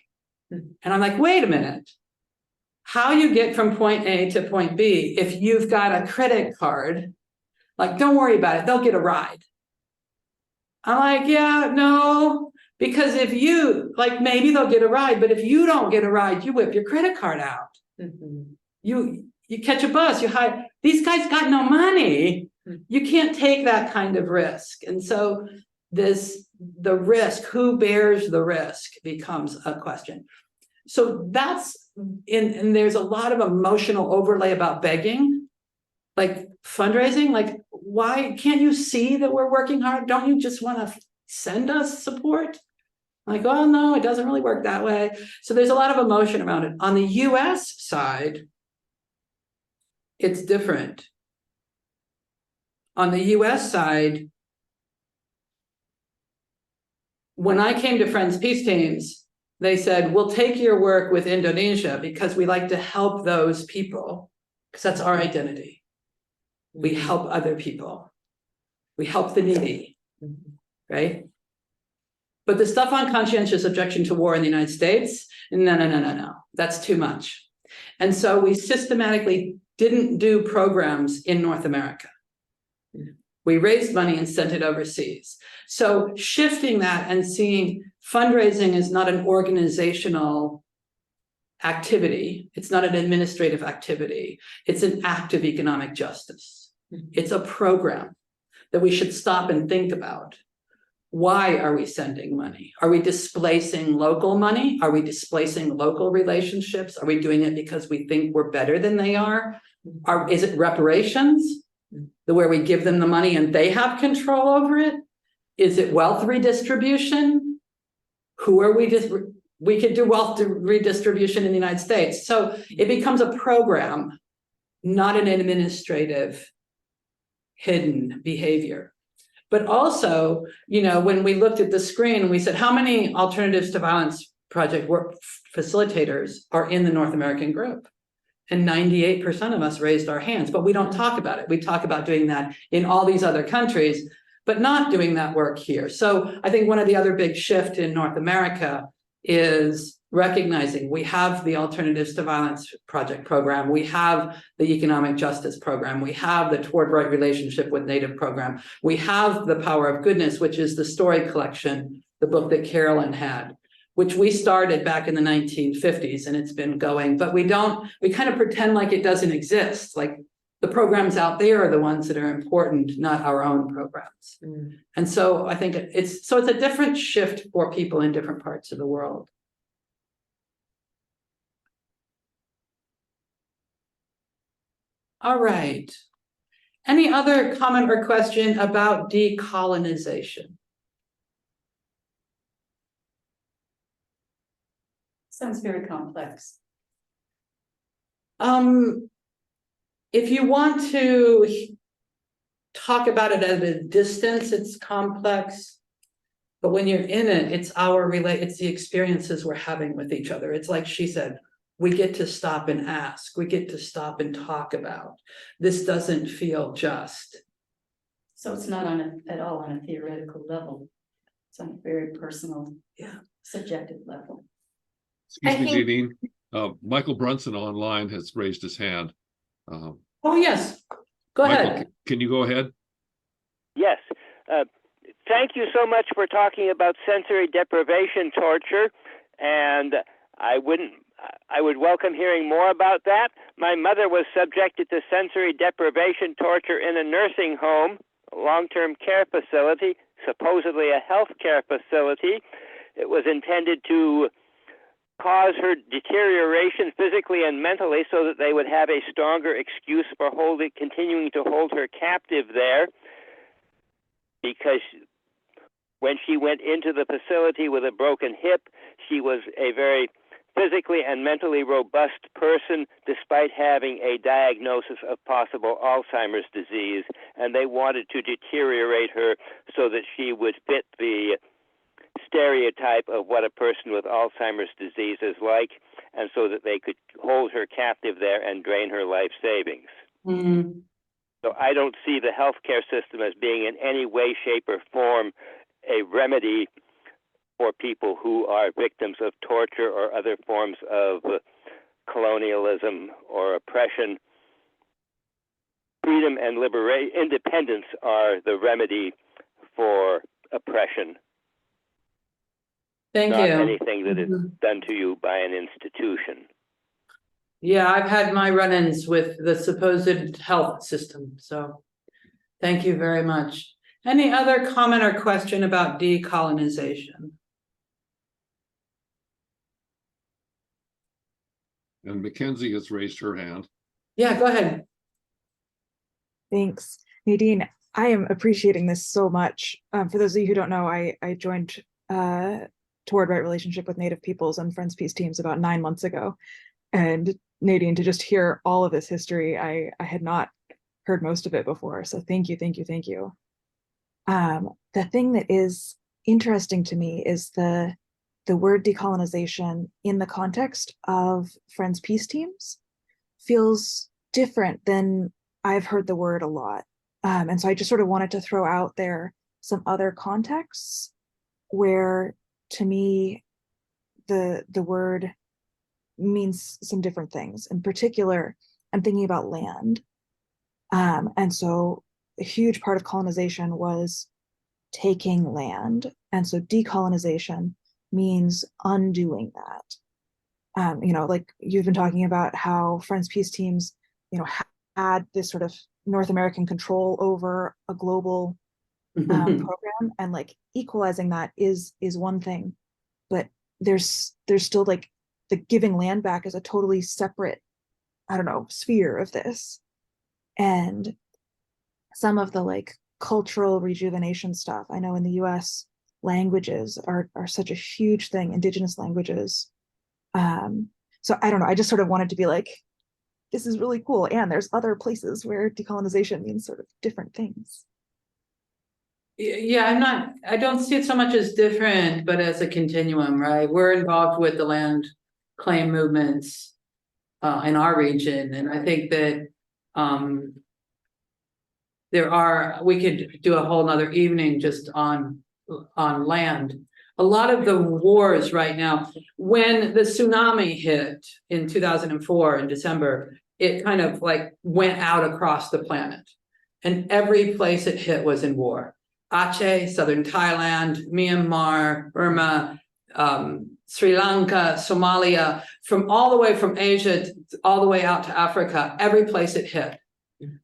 And I'm like, wait a minute. How you get from point A to point B, if you've got a credit card, like, don't worry about it. They'll get a ride. I'm like, yeah, no, because if you, like, maybe they'll get a ride, but if you don't get a ride, you whip your credit card out. You catch a bus, you hire, these guys got no money. You can't take that kind of risk. And so the risk, who bears the risk, becomes a question. So that's and there's a lot of emotional overlay about begging, like fundraising. Like, why can't you see that we're working hard? Don't you just want to send us support? Like, oh no, it doesn't really work that way. So there's a lot of emotion around it. On the US side, it's different. On the US side, when I came to Friends Peace Teams, they said, we'll take your work with Indonesia because we like to help those people, because that's our identity. We help other people. We help the needy, right? But the stuff on conscientious objection to war in the United States, no, that's too much. And so we systematically didn't do programs in North America. We raised money and sent it overseas. So shifting that and seeing fundraising is not an organizational activity. It's not an administrative activity. It's an act of economic justice. It's a program that we should stop and think about. Why are we sending money? Are we displacing local money? Are we displacing local relationships? Are we doing it because we think we're better than they are? Is it reparations, where we give them the money and they have control over it? Is it wealth redistribution? Who are we we could do wealth redistribution in the United States. So it becomes a program, not an administrative hidden behavior. But also, when we looked at the screen, we said, how many Alternatives to Violence Project work facilitators are in the North American group? And 98% of us raised our hands, but we don't talk about it. We talk about doing that in all these other countries, but not doing that work here. So I think one of the other big shifts in North America is recognizing we have the Alternatives to Violence Project program, we have the Economic Justice program, we have the Toward Right Relationship with Native program, we have the Power of Goodness, which is the story collection, the book that Carolyn had, which we started back in the 1950s, and it's been going, but we kind of pretend like it doesn't exist. Like the programs out there are the ones that are important, not our own programs. And so I think it's a different shift for people in different parts of the world. All right. Any other comment or question about decolonization? Sounds very complex. If you want to talk about it at a distance, it's complex. But when you're in it, it's it's the experiences we're having with each other. It's like she said, we get to stop and ask, we get to stop and talk about. This doesn't feel just. So it's not at all on a theoretical level. It's on a very personal, subjective level. Excuse me, Nadine. Michael Brunson online has raised his hand. Oh, yes. Go Michael, ahead. can you go ahead? Yes. Thank you so much for talking about sensory deprivation torture, and I would welcome hearing more about that. My mother was subjected to sensory deprivation torture in a nursing home, a long-term care facility, supposedly a healthcare facility. It was intended to cause her deterioration physically and mentally so that they would have a stronger excuse for continuing to hold her captive there, because when she went into the facility with a broken hip, she was a very physically and mentally robust person despite having a diagnosis of possible Alzheimer's disease, and they wanted to deteriorate her so that she would fit the stereotype of what a person with Alzheimer's disease is like, and so that they could hold her captive there and drain her life savings. Mm. So I don't see the healthcare system as being in any way, shape, or form a remedy for people who are victims of torture or other forms of colonialism or oppression. Freedom and independence are the remedy for oppression. Thank not you. anything that is done to you by an institution. Yeah, I've had my run-ins with the supposed health system, so thank you very much. Any other comment or question about decolonization? And Mackenzie has raised her hand. Yeah, go ahead. Thanks, Nadine. I am appreciating this so much. For those of you who don't know, I joined Toward Right Relationship with Native Peoples and Friends Peace Teams about 9 months ago. And Nadine, to just hear all of this history, I had not heard most of it before. So thank you, thank you, thank you. The thing that is interesting to me is the word decolonization in the context of Friends Peace Teams feels different than I've heard the word a lot. And so I just sort of wanted to throw out there some other contexts where, to me, the word means some different things. In particular, I'm thinking about land. And so a huge part of colonization was taking land. And so decolonization means undoing that. Like you've been talking about how Friends Peace Teams, had this sort of North American control over a global program, and like equalizing that is one thing, but there's still like the giving land back is a totally separate, sphere of this. And some of the like cultural rejuvenation stuff, I know in the US, languages are such a huge thing, indigenous languages. So I don't know, I just sort of wanted to be like, this is really cool. And there's other places where decolonization means sort of different things. Yeah, I don't see it so much as different, but as a continuum, right? We're involved with the land claim movements in our region. And I think that we could do a whole nother evening just on land. a lot of the wars right now, when the tsunami hit in 2004 in December, it kind of like went out across the planet. And every place it hit was in war. Aceh, southern Thailand, Myanmar, Burma, Sri Lanka, Somalia, from all the way from Asia all the way out to Africa, every place it hit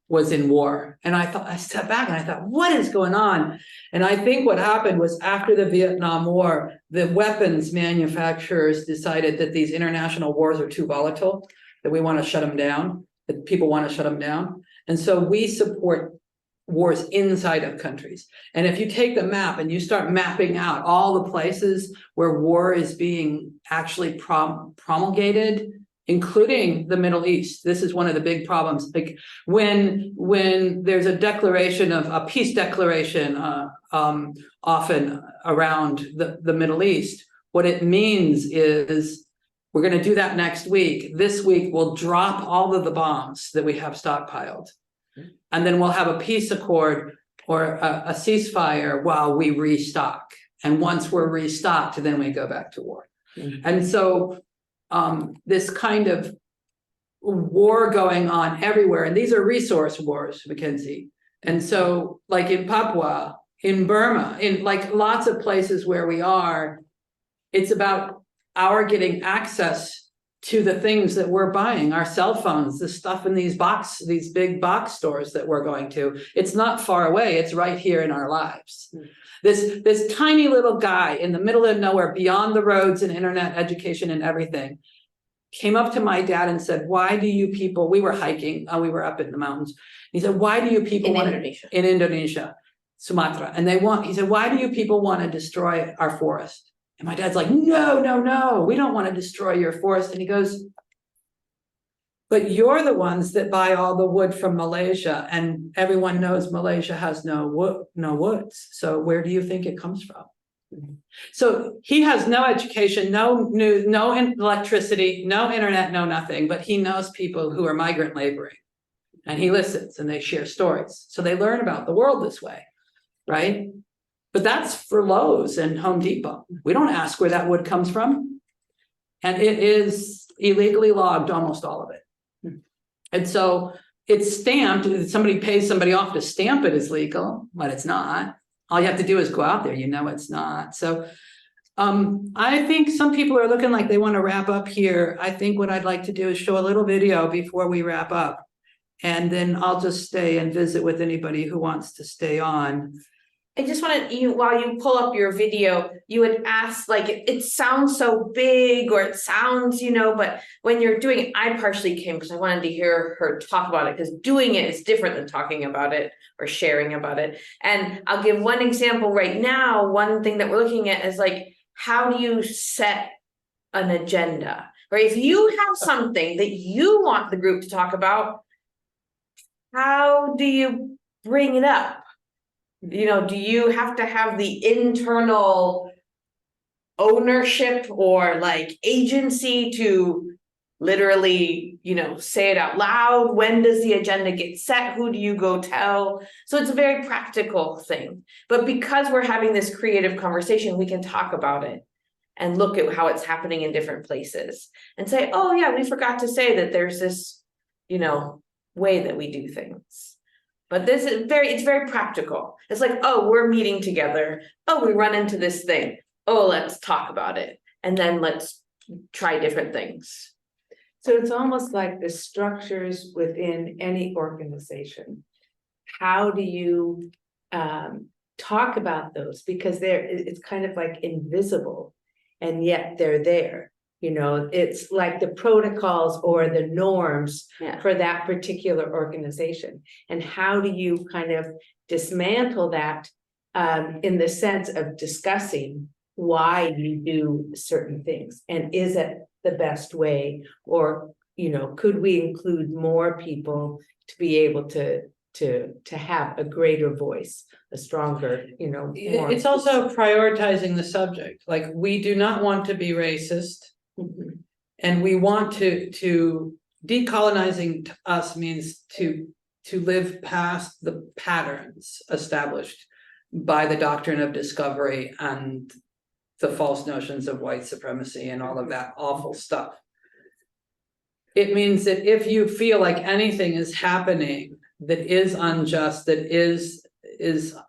was in war. And I stepped back and I thought, what is going on? And I think what happened was after the Vietnam War, the weapons manufacturers decided that these international wars are too volatile, that we want to shut them down, that people want to shut them down. And so we support wars inside of countries. And if you take the map and you start mapping out all the places where war is being actually promulgated, including the Middle East, this is one of the big problems. Like when there's a declaration of a peace declaration, often around the Middle East, what it means is we're going to do that next week. This week we'll drop all of the bombs that we have stockpiled. And then we'll have a peace accord or a ceasefire while we restock. And once we're restocked, then we go back to war. And so this kind of war going on everywhere, and these are resource wars, Mackenzie. And so like in Papua, in Burma, in like lots of places where we are, it's about our getting access to the things that we're buying, our cell phones, the stuff in these big box stores that we're going to. It's not far away, it's right here in our lives. This tiny little guy in the middle of nowhere, beyond the roads and internet education and everything, came up to my dad and said, why do you people, we were hiking, we were up in the mountains. He said, why do you people in Indonesia, Sumatra. And he said, why do you people want to destroy our forest? And my dad's like, no, we don't want to destroy your forest. And he goes, but you're the ones that buy all the wood from Malaysia, and everyone knows Malaysia has no woods. So where do you think it comes from? So he has no education, no news, no electricity, no internet, no nothing, but he knows people who are migrant laboring, and he listens and they share stories. So they learn about the world this way, right? But that's for Lowe's and Home Depot. We don't ask where that wood comes from. And it is illegally logged, almost all of it. And so it's stamped. Somebody pays somebody off to stamp it as legal, but it's not. All you have to do is go out there, it's not. So I think some people are looking like they want to wrap up here. I think what I'd like to do is show a little video before we wrap up. And then I'll just stay and visit with anybody who wants to stay on. I just wanted you, while you pull up your video, you would ask, like, it sounds so big, or it sounds, but when you're doing it, I partially came because I wanted to hear her talk about it, because doing it is different than talking about it or sharing about it. And I'll give one example right now. One thing that we're looking at is like, how do you set an agenda? Right? If you have something that you want the group to talk about, how do you bring it up? Do you have to have the internal ownership or like agency to literally, say it out loud? When does the agenda get set? Who do you go tell? So it's a very practical thing. But because we're having this creative conversation, we can talk about it and look at how it's happening in different places and say, oh yeah, we forgot to say that there's this, way that we do things. But this is it's very practical. It's like, oh, we're meeting together. Oh, we run into this thing. Oh, let's talk about it. And then let's try different things. So it's almost like the structures within any organization. How do you talk about those? Because it's kind of like invisible, and yet they're there. It's like the protocols or the norms for that particular organization. And how do you kind of dismantle that in the sense of discussing why you do certain things? And is it the best way? Or, could we include more people to be able to have a greater voice, a stronger, more. It's also prioritizing the subject. Like, we do not want to be racist. And we want to decolonizing to us means to live past the patterns established by the doctrine of discovery and the false notions of white supremacy and all of that awful stuff. It means that if you feel like anything is happening that is unjust, that is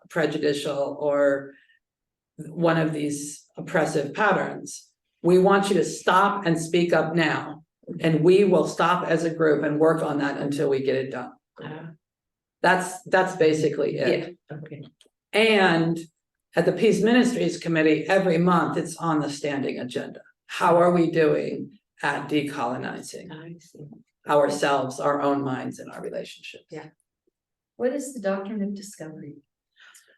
prejudicial, or one of these oppressive patterns, we want you to stop and speak up now. And we will stop as a group and work on that until we get it done. That's basically it. Yeah, okay. And at the Peace Ministries Committee, every month it's on the standing agenda. How are we doing at decolonizing I see. ourselves, our own minds, and our relationships? Yeah. What is the doctrine of discovery?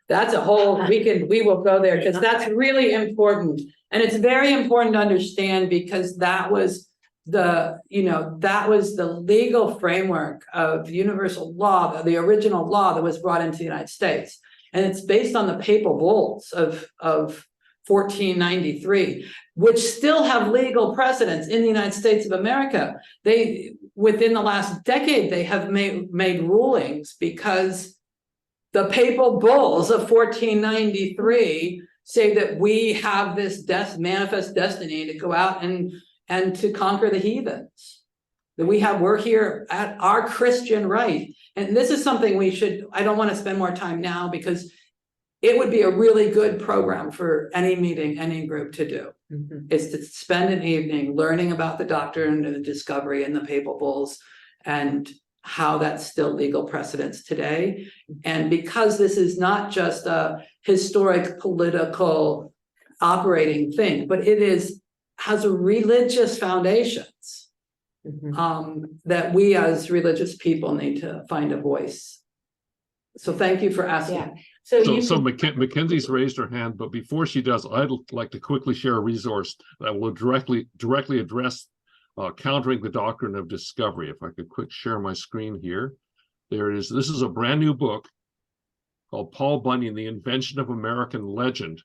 That's a whole, we will go there, because that's really important. And it's very important to understand, because that was the legal framework of universal law, the original law that was brought into the United States. And it's based on the papal bulls of 1493, which still have legal precedence in the United States of America. Within the last decade, they have made rulings, because the papal bulls of 1493 say that we have this manifest destiny to go out and to conquer the heathens. That we're here at our Christian right. And this is something I don't want to spend more time now, because it would be a really good program for any meeting, any group to do, is to spend an evening learning about the doctrine of the discovery and the papal bulls, and how that's still legal precedence today. And because this is not just a historic political operating thing, but it has a religious foundations, that we as religious people need to find a voice. So thank you for asking. Yeah. So Mackenzie's raised her hand, but before she does, I'd like to quickly share a resource that will directly address countering the doctrine of discovery. If I could quick share my screen here. There it is. This is a brand new book called Paul Bunyan, The Invention of American Legend.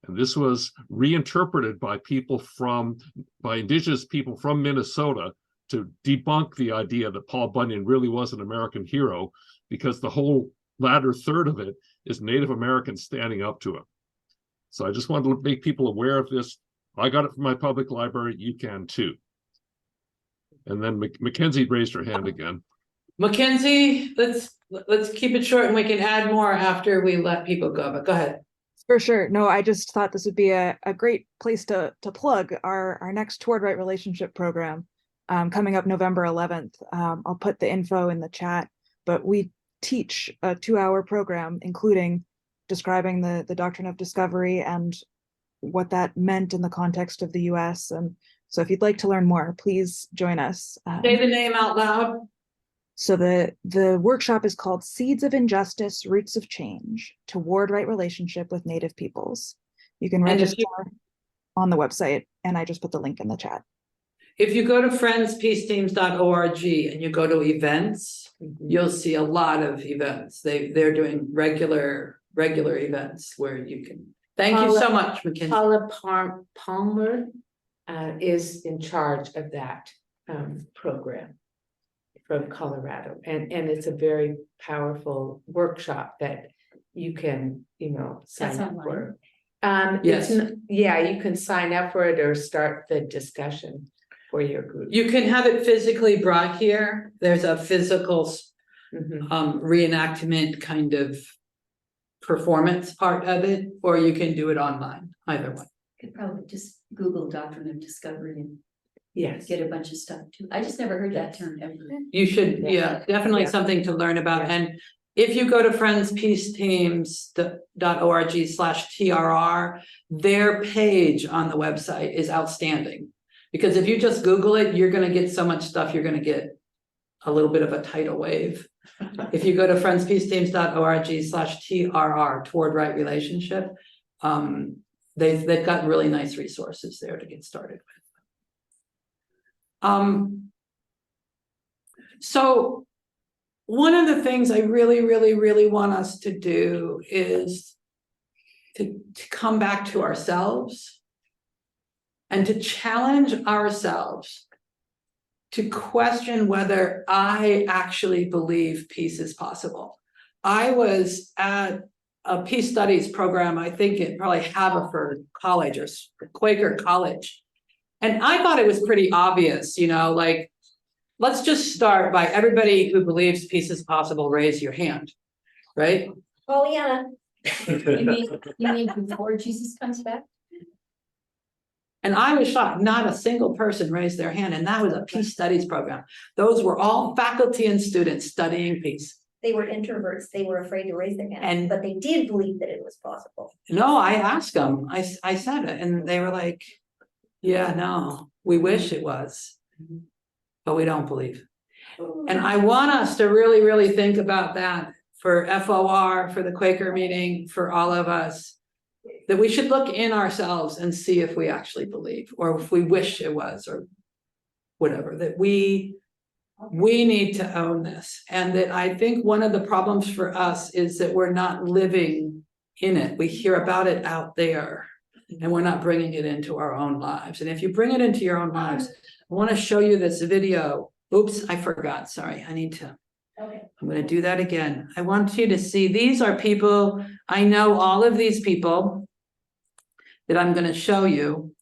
And this was reinterpreted by indigenous people from Minnesota to debunk the idea that Paul Bunyan really was an American hero, because the whole latter third of it is Native Americans standing up to him. So I just wanted to make people aware of this. I got it from my public library. You can too. And then Mackenzie raised her hand again. Mackenzie, let's keep it short, and we can add more after we let people go, but go ahead. For sure. No, I just thought this would be a great place to plug our next Toward Right Relationship program, coming up November 11th. I'll put the info in the chat, but we teach a 2-hour program, including describing the doctrine of discovery and what that meant in the context of the US. And so if you'd like to learn more, please join us. Say the name out loud. So the workshop is called Seeds of Injustice, Roots of Change, Toward Right Relationship with Native Peoples. You can register on the website, and I just put the link in the chat. If you go to friendspeaceteams.org and you go to events, you'll see a lot of events. They're doing regular events where you can. Thank you so much, Mackenzie. Paula Palmer is in charge of that program from Colorado, and it's a very powerful workshop that you can sign up for. Yes. You can sign up for it or start the discussion for your group. You can have it physically brought here. There's a physical reenactment kind of performance part of it, or you can do it online, either way. Could probably just Google Doctrine of Discovery and Yes. get a bunch of stuff too. I just never heard that term ever. You should, definitely Yeah. something to learn about. Yeah. And if you go to friendspeaceteams.org/TRR, their page on the website is outstanding. Because if you just Google it, you're going to get so much stuff, you're going to get a little bit of a tidal wave. If you go to friendspeaceteams.org/TRR, Toward Right Relationship, they've got really nice resources there to get started with. So one of the things I really, really, really want us to do is to come back to ourselves and to challenge ourselves to question whether I actually believe peace is possible. I was at a peace studies program, I think at probably Haverford College or Quaker College. And I thought it was pretty obvious, you know, like, let's just start by everybody who believes peace is possible, raise your hand, right? Pollyanna, You mean before Jesus comes back? And I was shocked, not a single person raised their hand, and that was a peace studies program. Those were all faculty and students studying peace. they were introverts, they were afraid to raise their hand, And- but they did believe that it was possible. No, I asked them, I said it, and they were like, yeah, no, we wish it was, but we don't believe. And I want us to really, really think about that for FOR, for the Quaker meeting, for all of us. That we should look in ourselves and see if we actually believe, or if we wish it was, or whatever, that we need to own this. And that I think one of the problems for us is that we're not living in it. We hear about it out there and we're not bringing it into our own lives. And if you bring it into your own lives, I want to show you this video. Oops, I forgot. Sorry, I need to. Okay. I'm going to do that again. I want you to see, these are people, I know all of these people that I'm going to show you.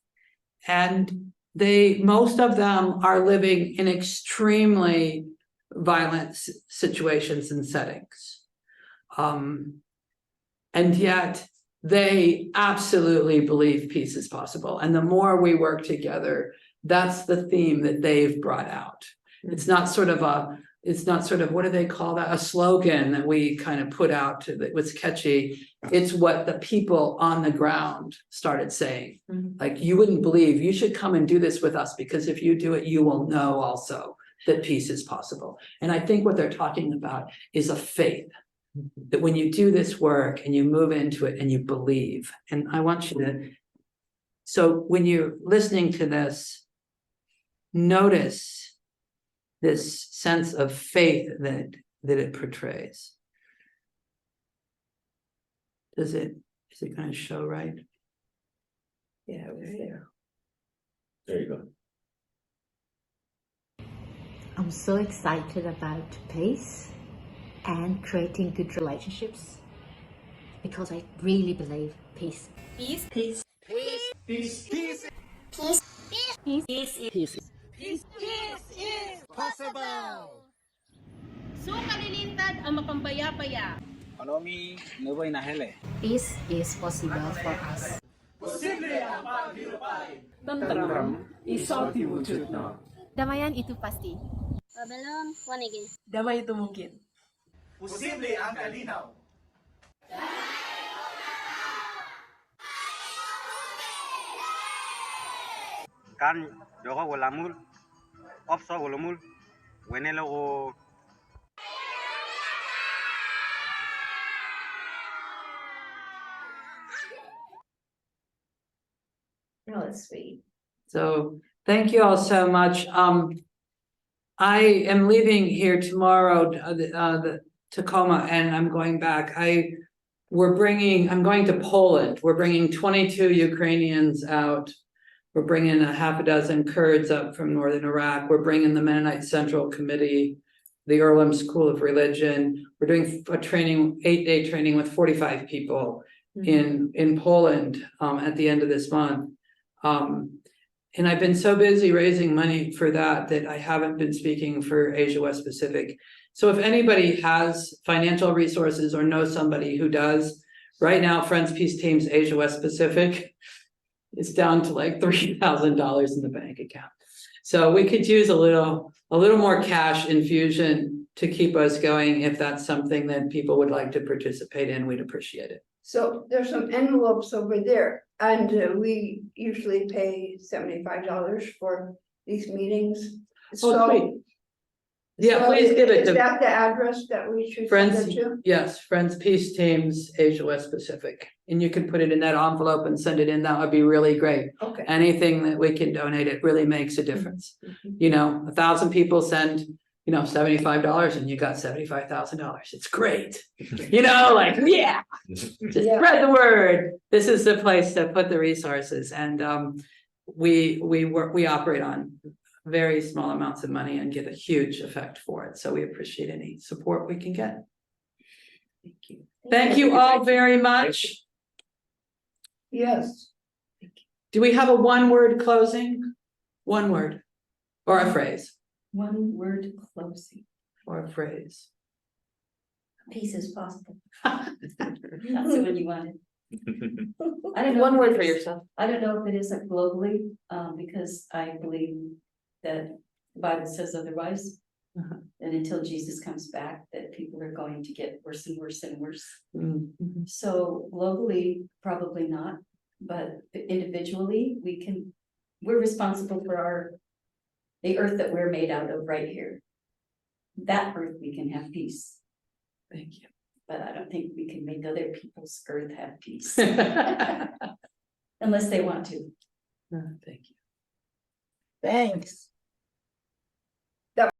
And most of them are living in extremely violent situations and settings. And yet they absolutely believe peace is possible. And the more we work together, that's the theme that they've brought out. It's not sort of, what do they call that? A slogan that we kind of put out that was catchy. It's what the people on the ground started saying. Like, you wouldn't believe, you should come and do this with us, because if you do it, you will know also that peace is possible. And I think what they're talking about is a faith, that when you do this work and you move into it and you believe, and I want you to, so when you're listening to this, notice this sense of faith that it portrays. Is it going to show right? Yeah, it was there. There you go. I'm so excited about peace and creating good relationships because I really believe peace. Peace. Peace. Peace. Peace. Peace. Peace. Peace. Peace. Peace. Peace. Possible! So kalilintad ang mapambayapaya. Anomi nuboy na hele. Peace is possible for us. Posible ang paghirupai. Tantram, isa tiwujud na. Damayan itu pasti. Belum, wanigi. Damay itu mungkin. Posible ang kalinaw. Kan joko walamul, opso walamul, wenelo ko. No, it's sweet. So thank you all so much. I am leaving here tomorrow, the Tacoma, and I'm going back. I'm going to Poland. We're bringing 22 Ukrainians out. We're bringing a half a dozen Kurds up from northern Iraq. We're bringing the Mennonite Central Committee, the Earlham School of Religion. We're doing a training, 8-day training with 45 people in Poland at the end of this month. And I've been so busy raising money for that I haven't been speaking for Asia West Pacific. So if anybody has financial resources or knows somebody who does, right now, Friends Peace Teams Asia West Pacific is down to like $3,000 in the bank account. So we could use a little more cash infusion to keep us going. If that's something that people would like to participate in, we'd appreciate it. So there's some envelopes over there, and we usually pay $75 for these meetings. Oh, sweet. Yeah, please give it Is to that the address that we should Friends. send it to? Yes, Friends Peace Teams Asia West Pacific. And you can put it in that envelope and send it in. That would be really great. Okay. Anything that we can donate, it really makes a difference. You know, 1,000 people send, $75 and you got $75,000. It's great. Yeah, just spread the word. This is the place to put the resources. And we operate on very small amounts of money and get a huge effect for it. So we appreciate any support we can get. Thank you. Thank you all very much. Yes. Do we have a one-word closing? One word or a phrase One word closing. or a phrase. Peace is possible. That's the one you wanted. I don't know. One if word it for is- yourself. I don't know if it is globally, because I believe that the Bible says otherwise. Uh-huh. And until Jesus comes back, that people are going to get worse and worse and worse. Mm-hmm. So globally, probably not, but individually, we're responsible for the earth that we're made out of right here. That earth we can have peace, Thank you. but I don't think we can make other people's earth have peace Thank unless they want to. you. Thanks.